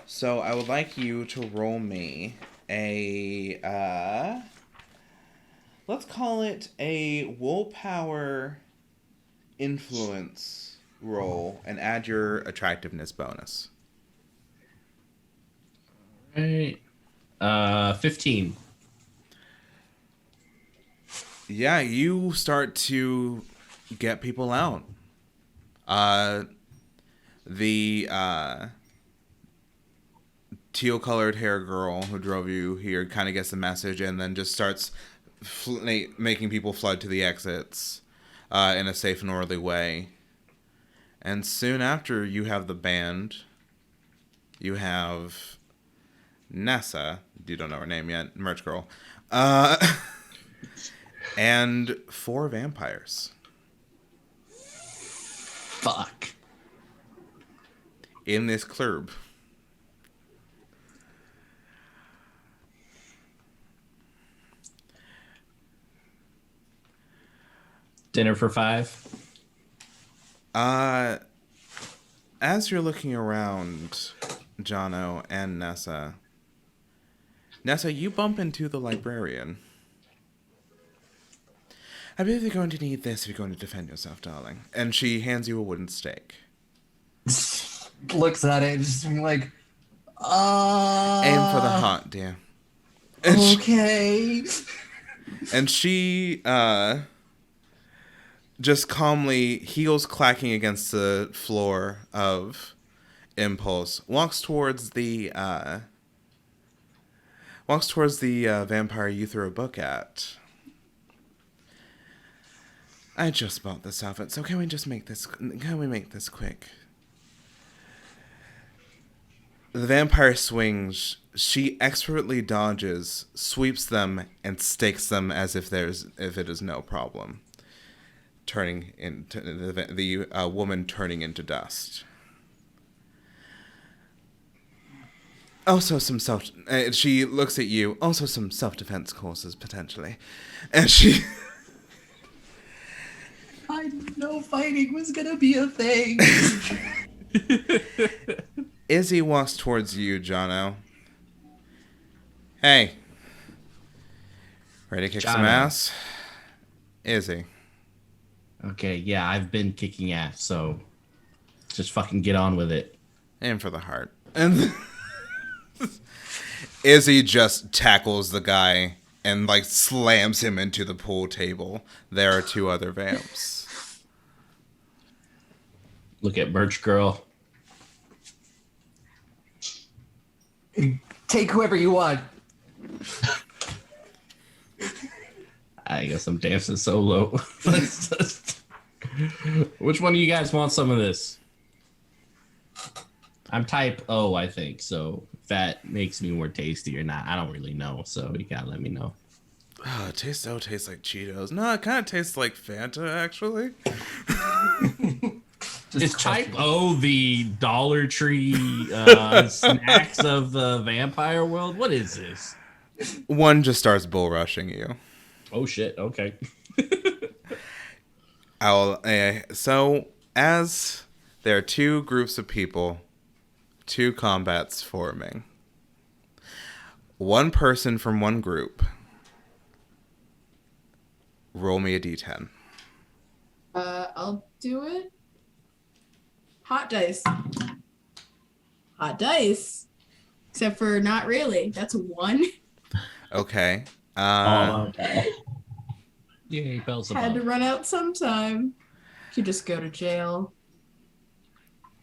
So I would like you to roll me a... let's call it a willpower influence roll and add your attractiveness bonus. Right. 15. Yeah, you start to get people out. The teal-colored hair girl who drove you here kind of gets the message and then just starts making people flood to the exits in a safe and orderly way. And soon after, you have the band. You have Nessa. You don't know her name yet. Merch girl. And 4 vampires. Fuck. In this club. Dinner for 5. As you're looking around, Jono and Nessa, you bump into the librarian. I believe you're going to need this if you're going to defend yourself, darling. And she hands you a wooden stake. Looks at it and just being like, Aim for the heart, dear. Okay. And she just calmly, heels clacking against the floor of Impulse, walks towards the vampire you threw a book at. I just bought this outfit, so can we make this quick? The vampire swings. She expertly dodges, sweeps them, and stakes them as if it is no problem. Turning into the woman turning into dust. Also, she looks at you. Also, some self-defense courses potentially, and she. I didn't know fighting was gonna be a thing. Izzy walks towards you, Jono. Hey. Ready to kick some ass? Izzy. Okay, yeah, I've been kicking ass, so just fucking get on with it. Aim for the heart. And Izzy just tackles the guy and like slams him into the pool table. There are 2 other vamps. Look at Birch Girl. Take whoever you want. I guess I'm dancing solo. Which one of you guys want some of this? I'm type O, I think, so if that makes me more tasty or not, I don't really know, so you gotta let me know. Oh, it tastes like Cheetos. No, it kind of tastes like Fanta, actually. Is type O the Dollar Tree snacks of the vampire world? What is this? One just starts bull rushing you. Oh shit, okay. So, as there are 2 groups of people, 2 combats forming. 1 person from 1 group. Roll me a d10. I'll do it. Hot dice. Hot dice. Except for not really. That's a 1. Okay. Yay, bells Had to above. run out sometime. Could just go to jail.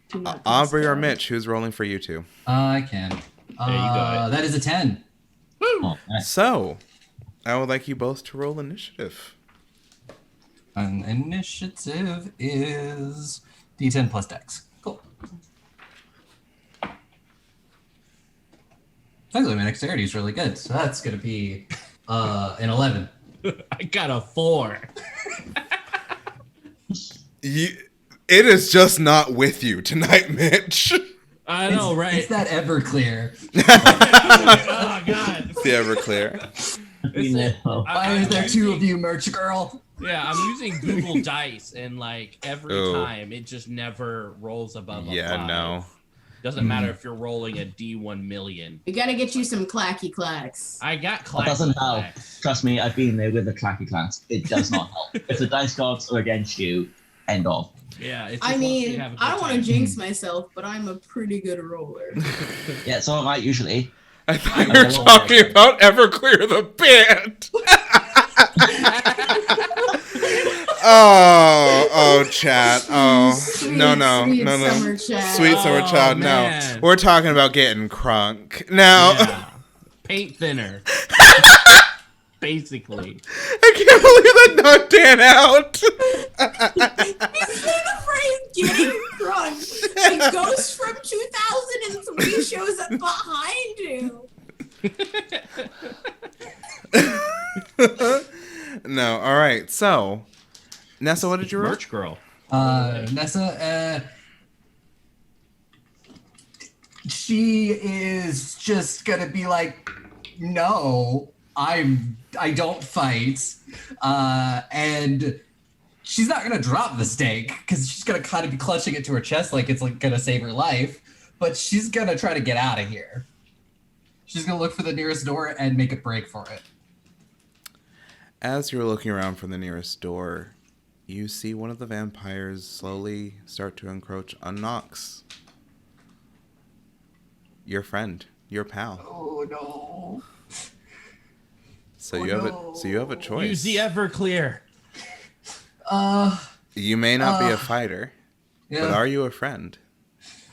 Do not Aubrey or spell. Mitch, who's rolling for you two? I can. There you go. That is a 10. Oh, nice. So, I would like you both to roll initiative. An initiative is D10 plus Dex. Cool. Actually, my dexterity is really good, so that's gonna be an 11. I got a 4. It is just not with you tonight, Mitch. I know, right? It's that Everclear. Oh God. It's the Everclear. Why is there two of you, merch girl? Yeah, I'm using Google Dice, and like every Ooh. time it just never rolls above a 5. No. Doesn't matter if you're rolling a D1 million. We gotta get you some clacky clacks. I got That doesn't help. clacks. Trust me, I've been there with the clacky class. It does not help. If the dice gods are against you, end off. Yeah, it's I just once you mean, have a good I don't want to time. jinx myself, but I'm a pretty good roller. Yeah, it's alright usually. I thought you were talking about Everclear the band. Oh, chat. Oh, Sweet, no. summer chat. Sweet summer Oh, child, no. man. We're talking about getting crunk. Now, Yeah. Paint thinner. Basically. I can't believe that knocked Dan out. He's been afraid getting drunk. A ghost from 2003 shows up behind you. No, all right. So, Nessa, what did you roll? Merch girl. Nessa, she is just gonna be like, no, I don't fight, and she's not gonna drop the stake because she's gonna kind of be clutching it to her chest like it's like gonna save her life, but she's gonna try to get out of here. She's gonna look for the nearest door and make a break for it. As you're looking around for the nearest door, you see one of the vampires slowly start to encroach on Nox. Your friend, your pal. Oh no. So Oh, you have a choice. Use the Everclear. You may not be a fighter, Yeah. but are you a friend?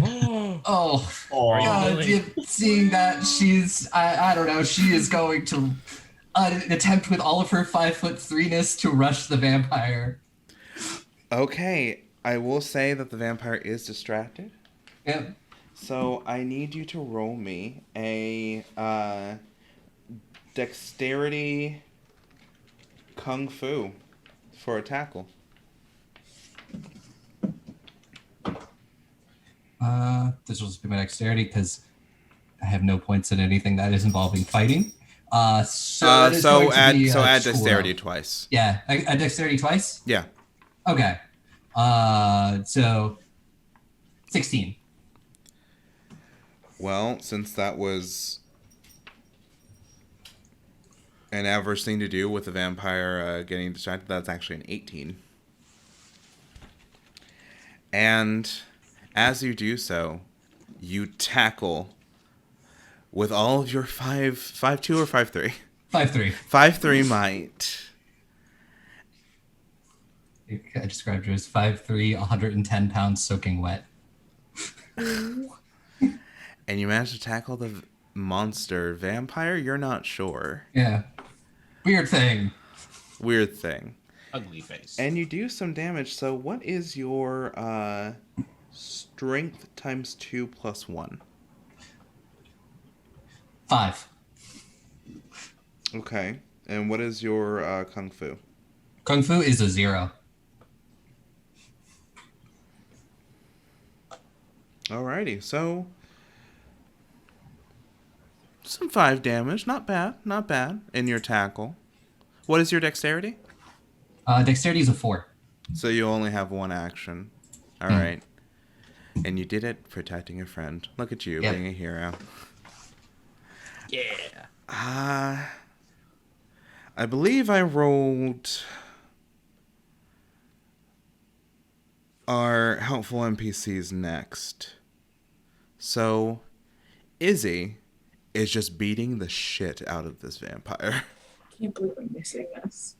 Oh, Or seeing that she's, I don't know, she is going to attempt with all of her 5'3"ness to rush the vampire. Okay, I will say that the vampire is distracted. Yep. So I need you to roll me a dexterity kung fu for a tackle. This will just be my dexterity because I have no points in anything that is involving fighting. So add 12. dexterity twice. Yeah, add dexterity twice? Yeah. Okay. So 16. Well, since that was an adverse thing to do with the vampire getting distracted, that's actually an 18. And as you do so, you tackle with all of your 5'2" or 5'3"? 5'3". 5'3" might. I described her as 5'3", 110 pounds soaking wet. And you manage to tackle the monster vampire? You're not sure. Yeah. Weird thing. Weird thing. Ugly face. And you do some damage. So what is your strength times 2 plus 1? 5. Okay. And what is your kung fu? Kung Fu is a 0. Alrighty. So some 5 damage. Not bad. Not bad. In your tackle. What is your dexterity? Dexterity is a 4. So you only have one action. Alright. And you did it protecting a friend. Look at you being a hero. Yeah. I believe I rolled our helpful NPCs next. So, Izzy is just beating the shit out of this vampire. Can't believe I'm missing this.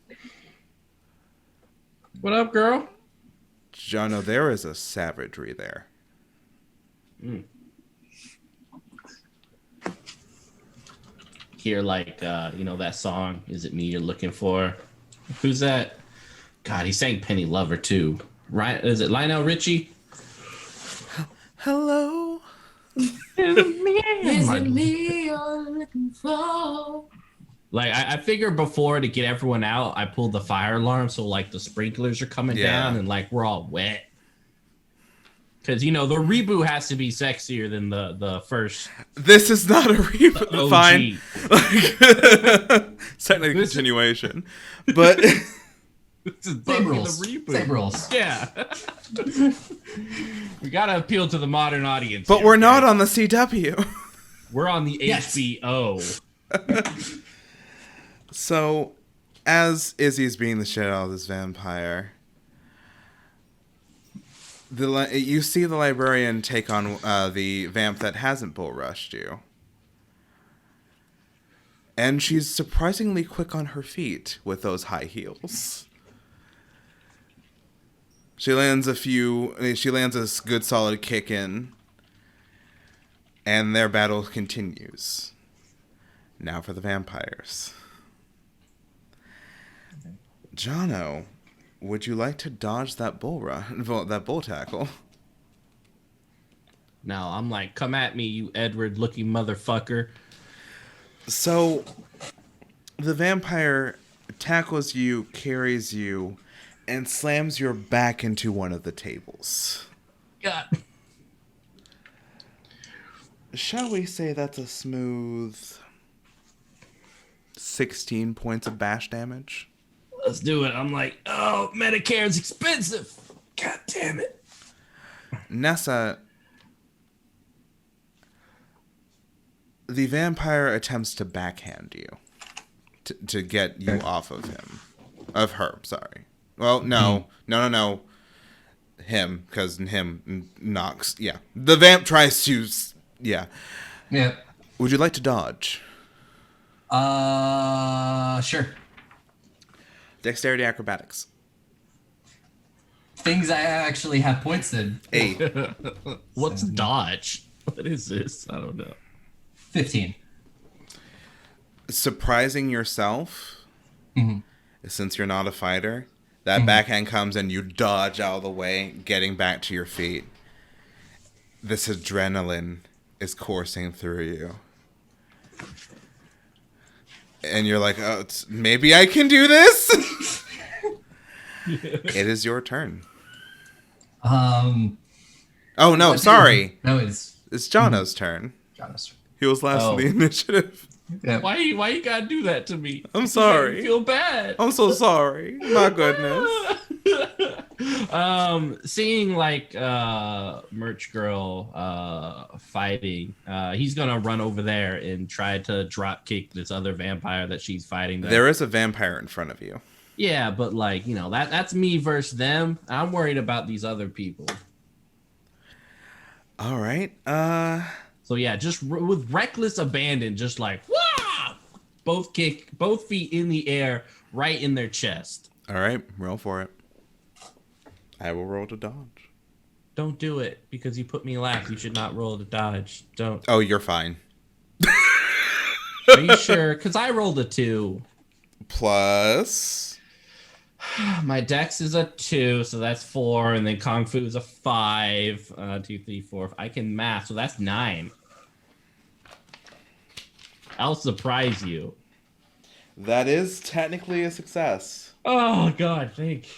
What up, girl? Jono, there is a savagery there. Hear like that song, Is It Me You're Looking For? Who's that? God, he sang Penny Lover too. Right? Is it Lionel Richie? Hello. Is it me you're looking for? Like I figured before to get everyone out, I pulled the fire alarm so like the sprinklers are coming down and like we're all wet. Because the reboot has to be sexier than the first. This is not a reboot. Fine. It's technically a continuation. But this is Same Buffy rules. the reboot. Same rules. Yeah. We gotta appeal to the modern audience. but here, we're not okay? on the CW. We're on the Yes. HBO. So, as Izzy's being the shit out of this vampire, you see the librarian take on the vamp that hasn't bull rushed you. And she's surprisingly quick on her feet with those high heels. She lands a good solid kick in, and their battle continues. Now for the vampires. Jono, would you like to dodge that bull tackle? Now I'm like, come at me, you Edward-looking motherfucker. So, the vampire tackles you, carries you, and slams your back into one of the tables. God. Shall we say that's a smooth 16 points of bash damage? Let's do it. I'm like, oh, Medicare's expensive. God damn it. Nessa, the vampire attempts to backhand you to get you off of him. Of her, sorry. Well, no. Him, because him knocks. Yeah. The vamp tries to. Yeah. Yeah. Would you like to dodge? Sure. Dexterity acrobatics. Things I actually have points in. 8. What's dodge? What is this? I don't know. 15. Surprising yourself, since you're not a fighter, that backhand comes and you dodge out of the way, getting back to your feet. This adrenaline is coursing through you. And you're like, oh, maybe I can do this? It is your turn. Oh, no, sorry. No, it's Jono's turn. Jonas. He was last in the initiative. Yeah. Why you gotta do that to me? I'm sorry. I feel bad. I'm so sorry. My goodness. Seeing like Merch Girl fighting, he's gonna run over there and try to drop kick this other vampire that she's fighting. There is a vampire in front of you. Yeah, but like, that's me versus them. I'm worried about these other people. All right. So yeah, just with reckless abandon, just like, wah! Both feet in the air, right in their chest. All right, roll for it. I will roll to dodge. Don't do it, because you put me last. You should not roll to dodge. Don't. Oh, you're fine. Are you sure? Because I rolled a 2. Plus... My dex is a 2, so that's 4, and then Kung Fu is a 5. 2, 3, 4. I can math, so that's 9. I'll surprise you. That is technically a success. Oh, God, thank you.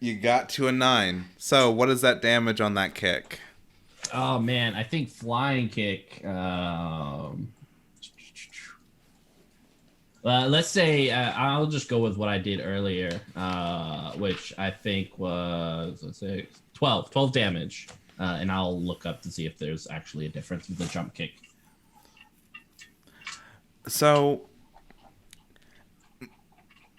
You got to a 9. So, what is that damage on that kick? Oh, man, I think flying kick... let's say I'll just go with what I did earlier, which I think was, let's say, 12 damage. And I'll look up to see if there's actually a difference with the jump kick. So,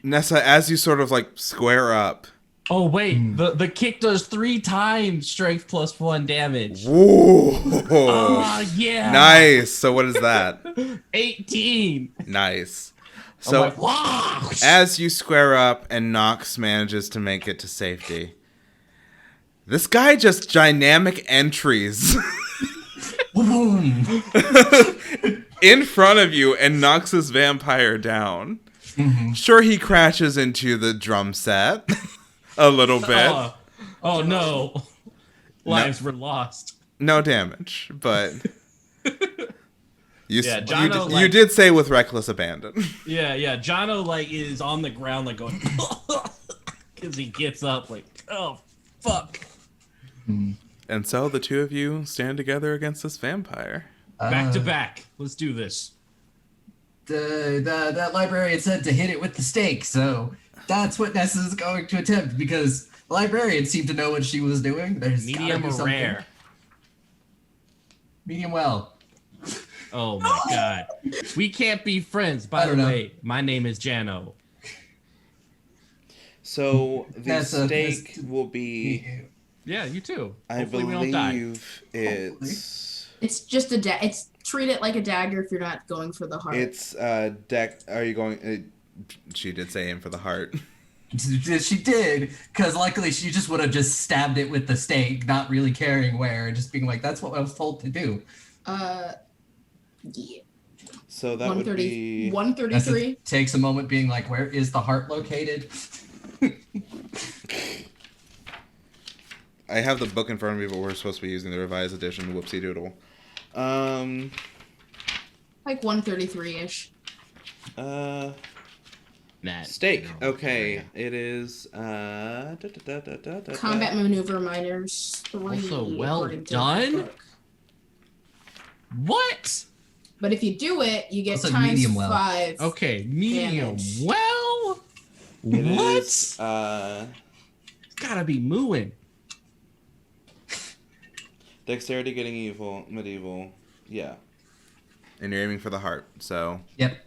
Nessa, as you sort of like square up. Oh, wait, the kick does 3 times strength plus 1 damage. Whoa! Yeah. Nice. So, what is that? 18. Nice. So, I'm like, wow. As you square up and Nox manages to make it to safety, this guy just dynamic entries Boom. in front of you and knocks this vampire down. Mm-hmm. Sure, he crashes into the drum set a little bit. Oh no. Lives were lost. No damage, but you Jono, you did say with reckless abandon. Yeah. Jono like is on the ground like going because he gets up like, oh fuck. And so the two of you stand together against this vampire. Back to back. Let's do this. That librarian said to hit it with the stake, so that's what Nessa is going to attempt because the librarian seemed to know what she was doing. There's Medium gotta be or something. rare? Medium well. Oh my god. We can't be friends. By the way, my name is Jano. So the Nessa, stake will be, Yeah, you too. I Hopefully we don't die. believe It's just it's treat it like a dagger if you're not going for the heart. it's deck. Are you going? She did say aim for the heart. She did, because luckily she just would have just stabbed it with the stake, not really caring where, just being like, that's what I was told to do. Yeah. So that would be 133. Takes a moment being like, where is the heart located? I have the book in front of me, but we're supposed to be using the revised edition. Whoopsie doodle. Like 133-ish. Stake. Okay, it is Combat maneuver minors 3. Also, well according to the done. book. What? But if you do it, you get Also times medium well. 5. Okay, medium. Damage. Well, It what? is, It's gotta be mooing. dexterity getting medieval. Yeah. And you're aiming for the heart, so Yep.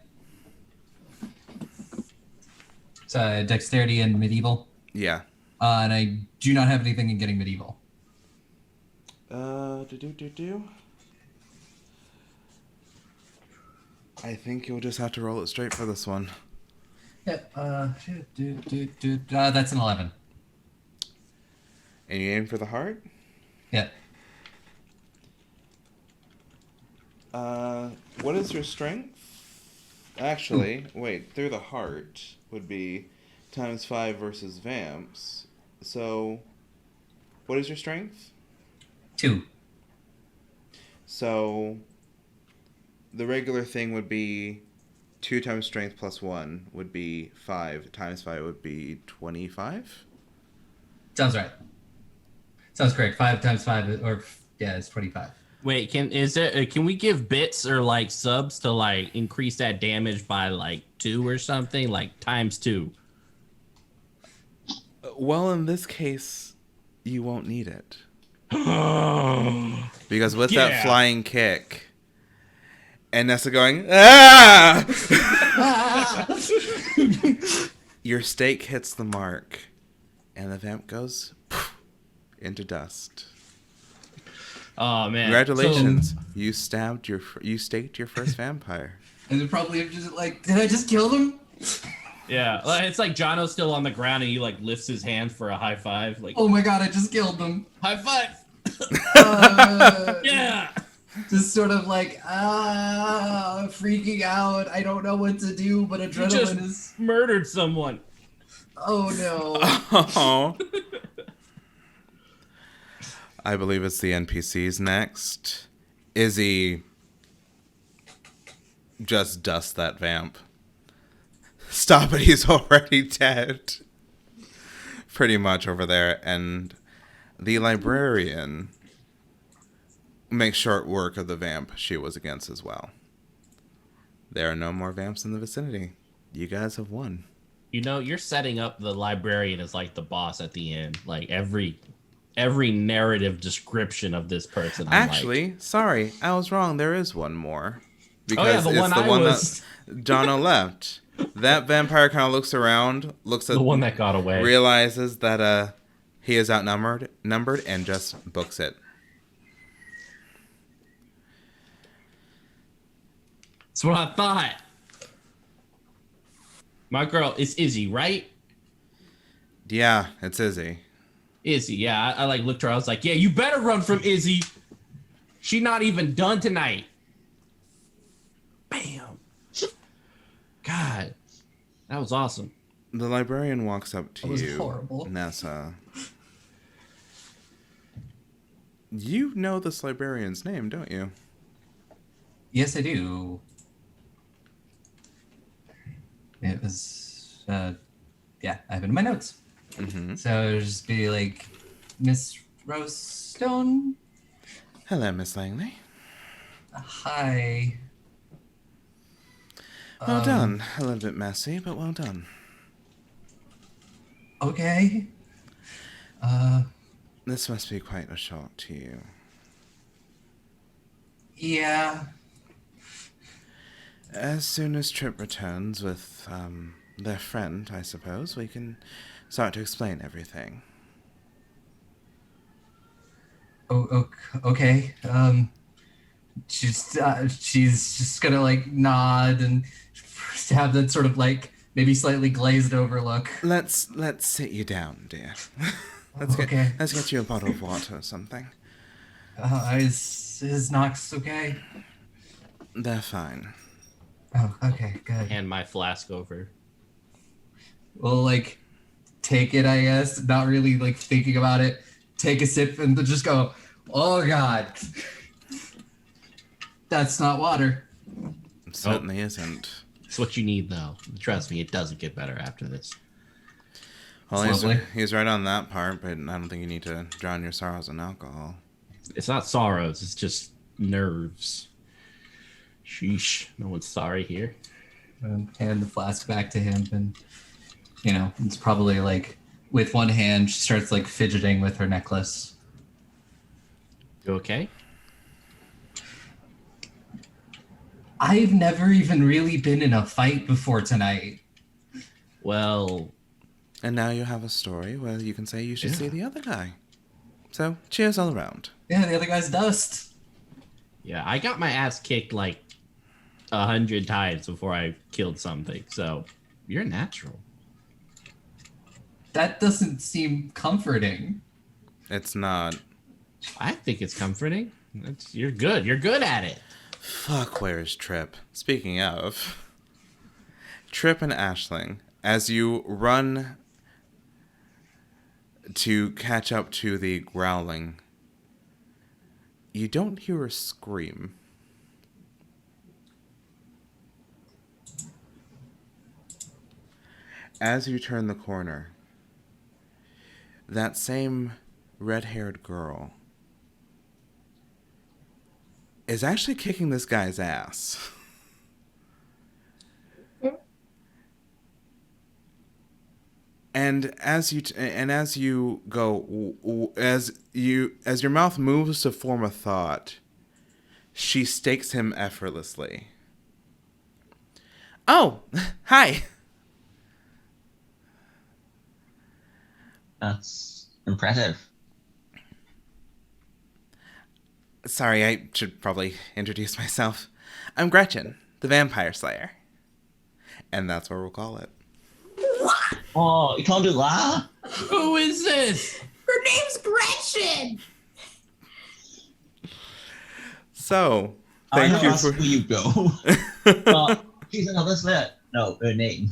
So dexterity and medieval. yeah. And I do not have anything in getting medieval. I think you'll just have to roll it straight for this one. Yep. That's an 11. And you aim for the heart? Yep. What is your strength? Actually, wait, through the heart would be times 5 versus vamps. So, what is your strength? 2. So, the regular thing would be 2 times strength plus 1 would be 5. Times 5 would be 25? Sounds right. Sounds correct. 5 times 5, or yeah, it's 25. Wait, can we give bits or like subs to like increase that damage by like 2 or something, like times 2? Well, in this case, you won't need it. Because with that flying kick, and Nessa going, ah! Your stake hits the mark, and the vamp goes into dust. Oh man! Congratulations, you staked your first vampire. And they're probably just like, did I just kill them? Yeah, it's like Jono's still on the ground and he like lifts his hand for a high five. Like, Oh my god, I just killed them. high five! Yeah. Just sort of like, freaking out. I don't know what to do, but You adrenaline just is. murdered someone. Oh no. Oh. I believe it's the NPCs next. Izzy just dusts that vamp. Stop it, he's already dead. Pretty much over there. And the librarian makes short work of the vamp she was against as well. There are no more vamps in the vicinity. You guys have won. You know, you're setting up the librarian as like the boss at the end. Like every narrative description of this person. Actually, sorry, I was wrong. There is one more. Because the one that Donna left. That vampire kind of looks around, looks at the one that got away. realizes that he is outnumbered, and just books it. That's what I thought. My girl is Izzy, right? Yeah, it's Izzy. Izzy, yeah. I like looked at her. I was like, yeah, you better run from Izzy. She not even done tonight. Bam. God, that was awesome. The librarian walks up to That was you, horrible. Nessa. You know this librarian's name, don't you? Yes, I do. It was, yeah, I have it in my notes. Mm-hmm. So it'll just be like, Miss Rosestone? Hello, Miss Langley. Hi. Well done. A little bit messy, but well done. Okay. This must be quite a shock to you. Yeah. As soon as Trip returns with their friend, I suppose, we can start to explain everything. Oh, okay. She's just gonna like nod and have that sort of like maybe slightly glazed over look. Let's sit you down, dear. Okay. Let's get you a bottle of water or something. Is Nox okay? They're fine. Oh, okay, good. Hand my flask over. We'll like take it, I guess. Not really like thinking about it. Take a sip and then just go, oh god. That's not water. It certainly isn't. It's what you need, though. Trust me, it doesn't get better after this. Well, It's lovely. he's right on that part, but I don't think you need to drown your sorrows in alcohol. It's not sorrows, it's just nerves. Sheesh, no one's sorry here. And hand the flask back to him, and you know, it's probably like with one hand she starts like fidgeting with her necklace. You okay? I've never even really been in a fight before tonight. Well, And now you have a story where you can say you should Yeah. see the other guy. So, cheers all around. Yeah, the other guy's dust. yeah, I got my ass kicked like 100 times before I killed something, so you're natural. That doesn't seem comforting. It's not. I think it's comforting. You're good. You're good at it. Fuck, where's Trip? Speaking of, Trip and Ashling, as you run to catch up to the growling, you don't hear a scream. As you turn the corner, that same red-haired girl is actually kicking this guy's ass. And as you go, as your mouth moves to form a thought, she stakes him effortlessly. Oh, hi. That's impressive. Sorry, I should probably introduce myself. I'm Gretchen, the Vampire Slayer. And that's what we'll call it. Oh, you can't do that. Who is this? Her name's Gretchen. So, I thank know you that's for... where you go. But she's another Slayer. No, her name.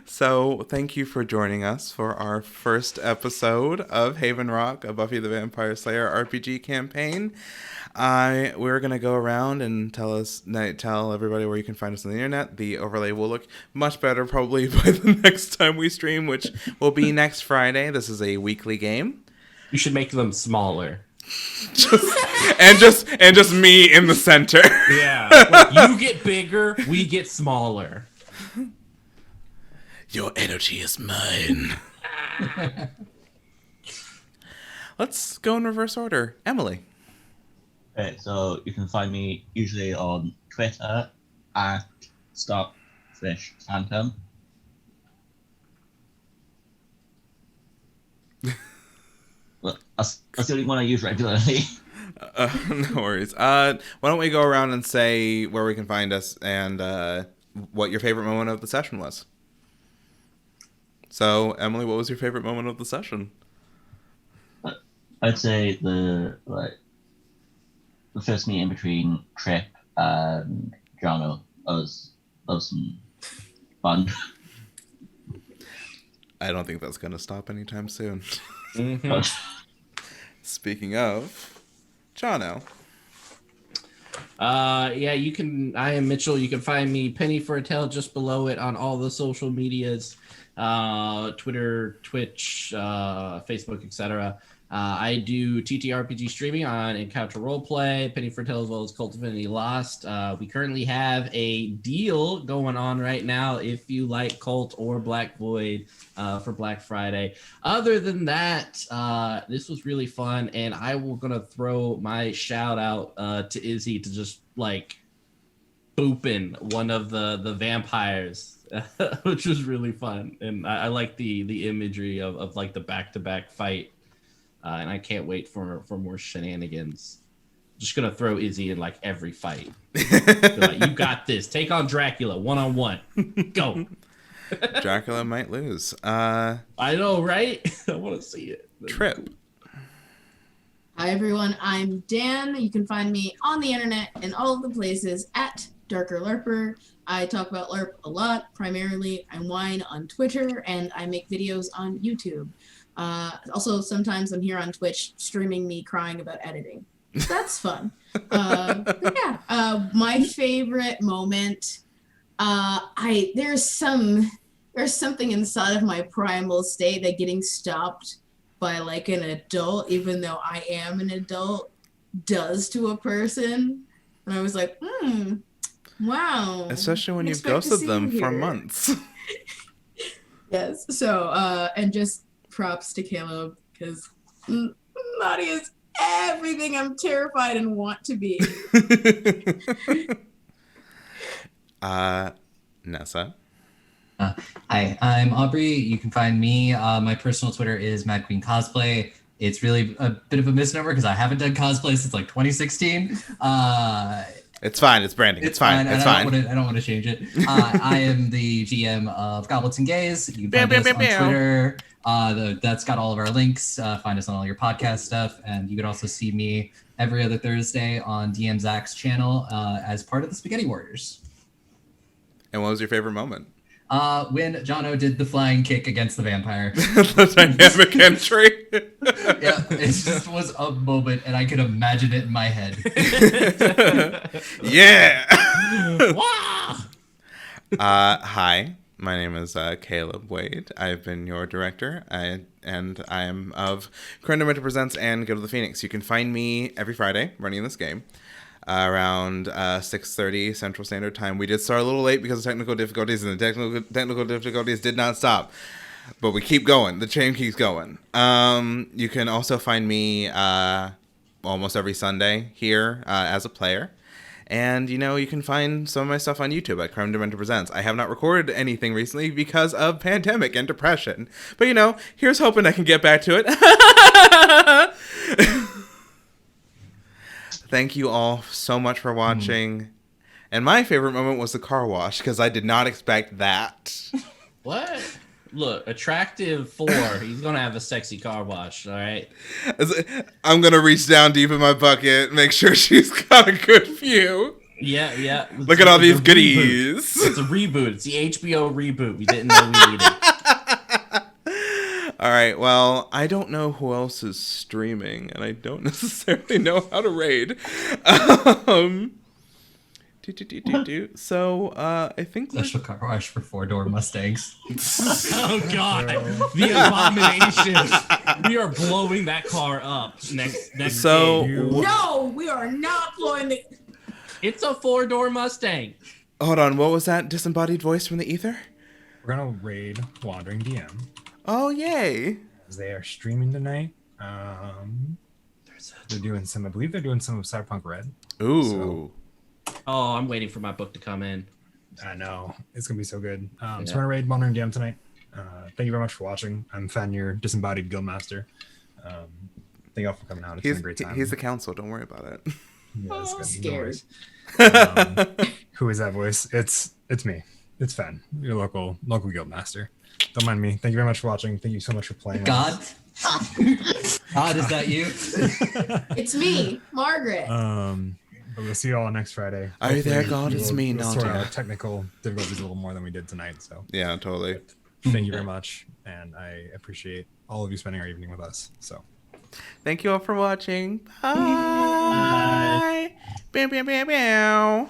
So, thank you for joining us for our first episode of Haven Rock, a Buffy the Vampire Slayer RPG campaign. We're going to go around and tell everybody where you can find us on the internet. The overlay will look much better probably by the next time we stream, which will be next Friday. This is a weekly game. You should make them smaller. just me in the center. Yeah. Like, you get bigger, we get smaller. Your energy is mine. Let's go in reverse order. Emily. Okay, so you can find me usually on Twitter at StarfishPhantom. Well, that's the only one I use regularly. No worries. Why don't we go around and say where we can find us and what your favorite moment of the session was? So, Emily, what was your favorite moment of the session? I'd say the first meeting between Trip and Jono was some fun. I don't think that's going to stop anytime soon. Mm-hmm. Speaking of, Jono. Yeah, you can. I am Mitchell. You can find me Penny for a Tale just below it on all the social medias, Twitter, Twitch, Facebook, etc. I do TTRPG streaming on Encounter Roleplay, Penny for a Tale, as well as Cult of Infinity Lost. We currently have a deal going on right now if you like Cult or Black Void for Black Friday. Other than that, this was really fun, and I will gonna throw my shout out to Izzy to just like booping one of the vampires, which was really fun, and I like the imagery of like the back-to-back fight. And I can't wait for more shenanigans. Just gonna throw Izzy in like every fight. Like, you got this. Take on Dracula 1-on-1. Go. Dracula might lose. I know, right? I want to see it. Trip. Hi everyone, I'm Dan. You can find me on the internet in all of the places at Darker Lerper. I talk about LARP a lot. Primarily, I whine on Twitter and I make videos on YouTube. Also, sometimes I'm here on Twitch streaming me crying about editing. That's fun. My favorite moment. There's something inside of my primal state that getting stopped by like an adult, even though I am an adult, does to a person. And I was like, wow. Especially when you've ghosted them for months. Yes. So, and just props to Kaleb, because Naughty is everything I'm terrified and want to be. Nessa. Hi, I'm Aubrey. You can find me. My personal Twitter is Mad Queen Cosplay. It's really a bit of a misnomer because I haven't done cosplay since like 2016. It's fine. It's branding. It's fine. It's fine. I don't want to change it. I am the GM of Goblets and Gays. You can find us on Twitter. That's got all of our links. Find us on all your podcast stuff. And you can also see me every other Thursday on DM Zach's channel as part of the Spaghetti Warriors. And what was your favorite moment? When Jono did the flying kick against the vampire. The dynamic entry. Yeah, it just was a moment, and I could imagine it in my head. Yeah. Wow. Hi, my name is Kaleb Wade. I've been your director, and I am of Crandom Presents and Go to the Phoenix. You can find me every Friday running this game. Around 6:30 Central Standard Time. We did start a little late because of technical difficulties, and the technical difficulties did not stop. But we keep going. The chain keeps going. You can also find me almost every Sunday here as a player. And, you can find some of my stuff on YouTube at Crime Dementor Presents. I have not recorded anything recently because of pandemic and depression. But, here's hoping I can get back to it. Thank you all so much for watching. And my favorite moment was the car wash, because I did not expect that. What? Look, attractive 4. He's going to have a sexy car wash, all right? I'm going to reach down deep in my bucket, make sure she's got a good view. Yeah. Look at all these goodies. It's a reboot. It's the HBO reboot. We didn't know we needed. All right, well, I don't know who else is streaming, and I don't necessarily know how to raid. So, I think... Special car wash for 4-door Mustangs. Oh, God. The abomination. We are blowing that car up next game. No, we are not blowing the... It's a 4-door Mustang. Hold on, what was that disembodied voice from the ether? We're going to raid Wandering DM. Oh, yay. They are streaming tonight. They're doing some, I believe they're doing some of Cyberpunk Red. Ooh. Oh, I'm waiting for my book to come in. I know. It's going to be so good. So we're going to raid Wandering DM tonight. Thank you very much for watching. I'm Fan, your disembodied guildmaster. Thank you all for coming out. It's been a great time. He's the council. Don't worry about it. Yeah, scared. Who is that voice? It's me. It's Fen, your local guild master. Don't mind me. Thank you very much for watching. Thank you so much for playing. God? God, is that you? It's me, Margaret. But we'll see you all next Friday. Are you there, Hopefully God? It's me, we'll sort Nadia. out technical difficulties a little more than we did tonight. So Yeah, totally. thank you very much, and I appreciate all of you spending our evening with us. So Thank you all for watching. Bye. Bam, bam, bam, bam.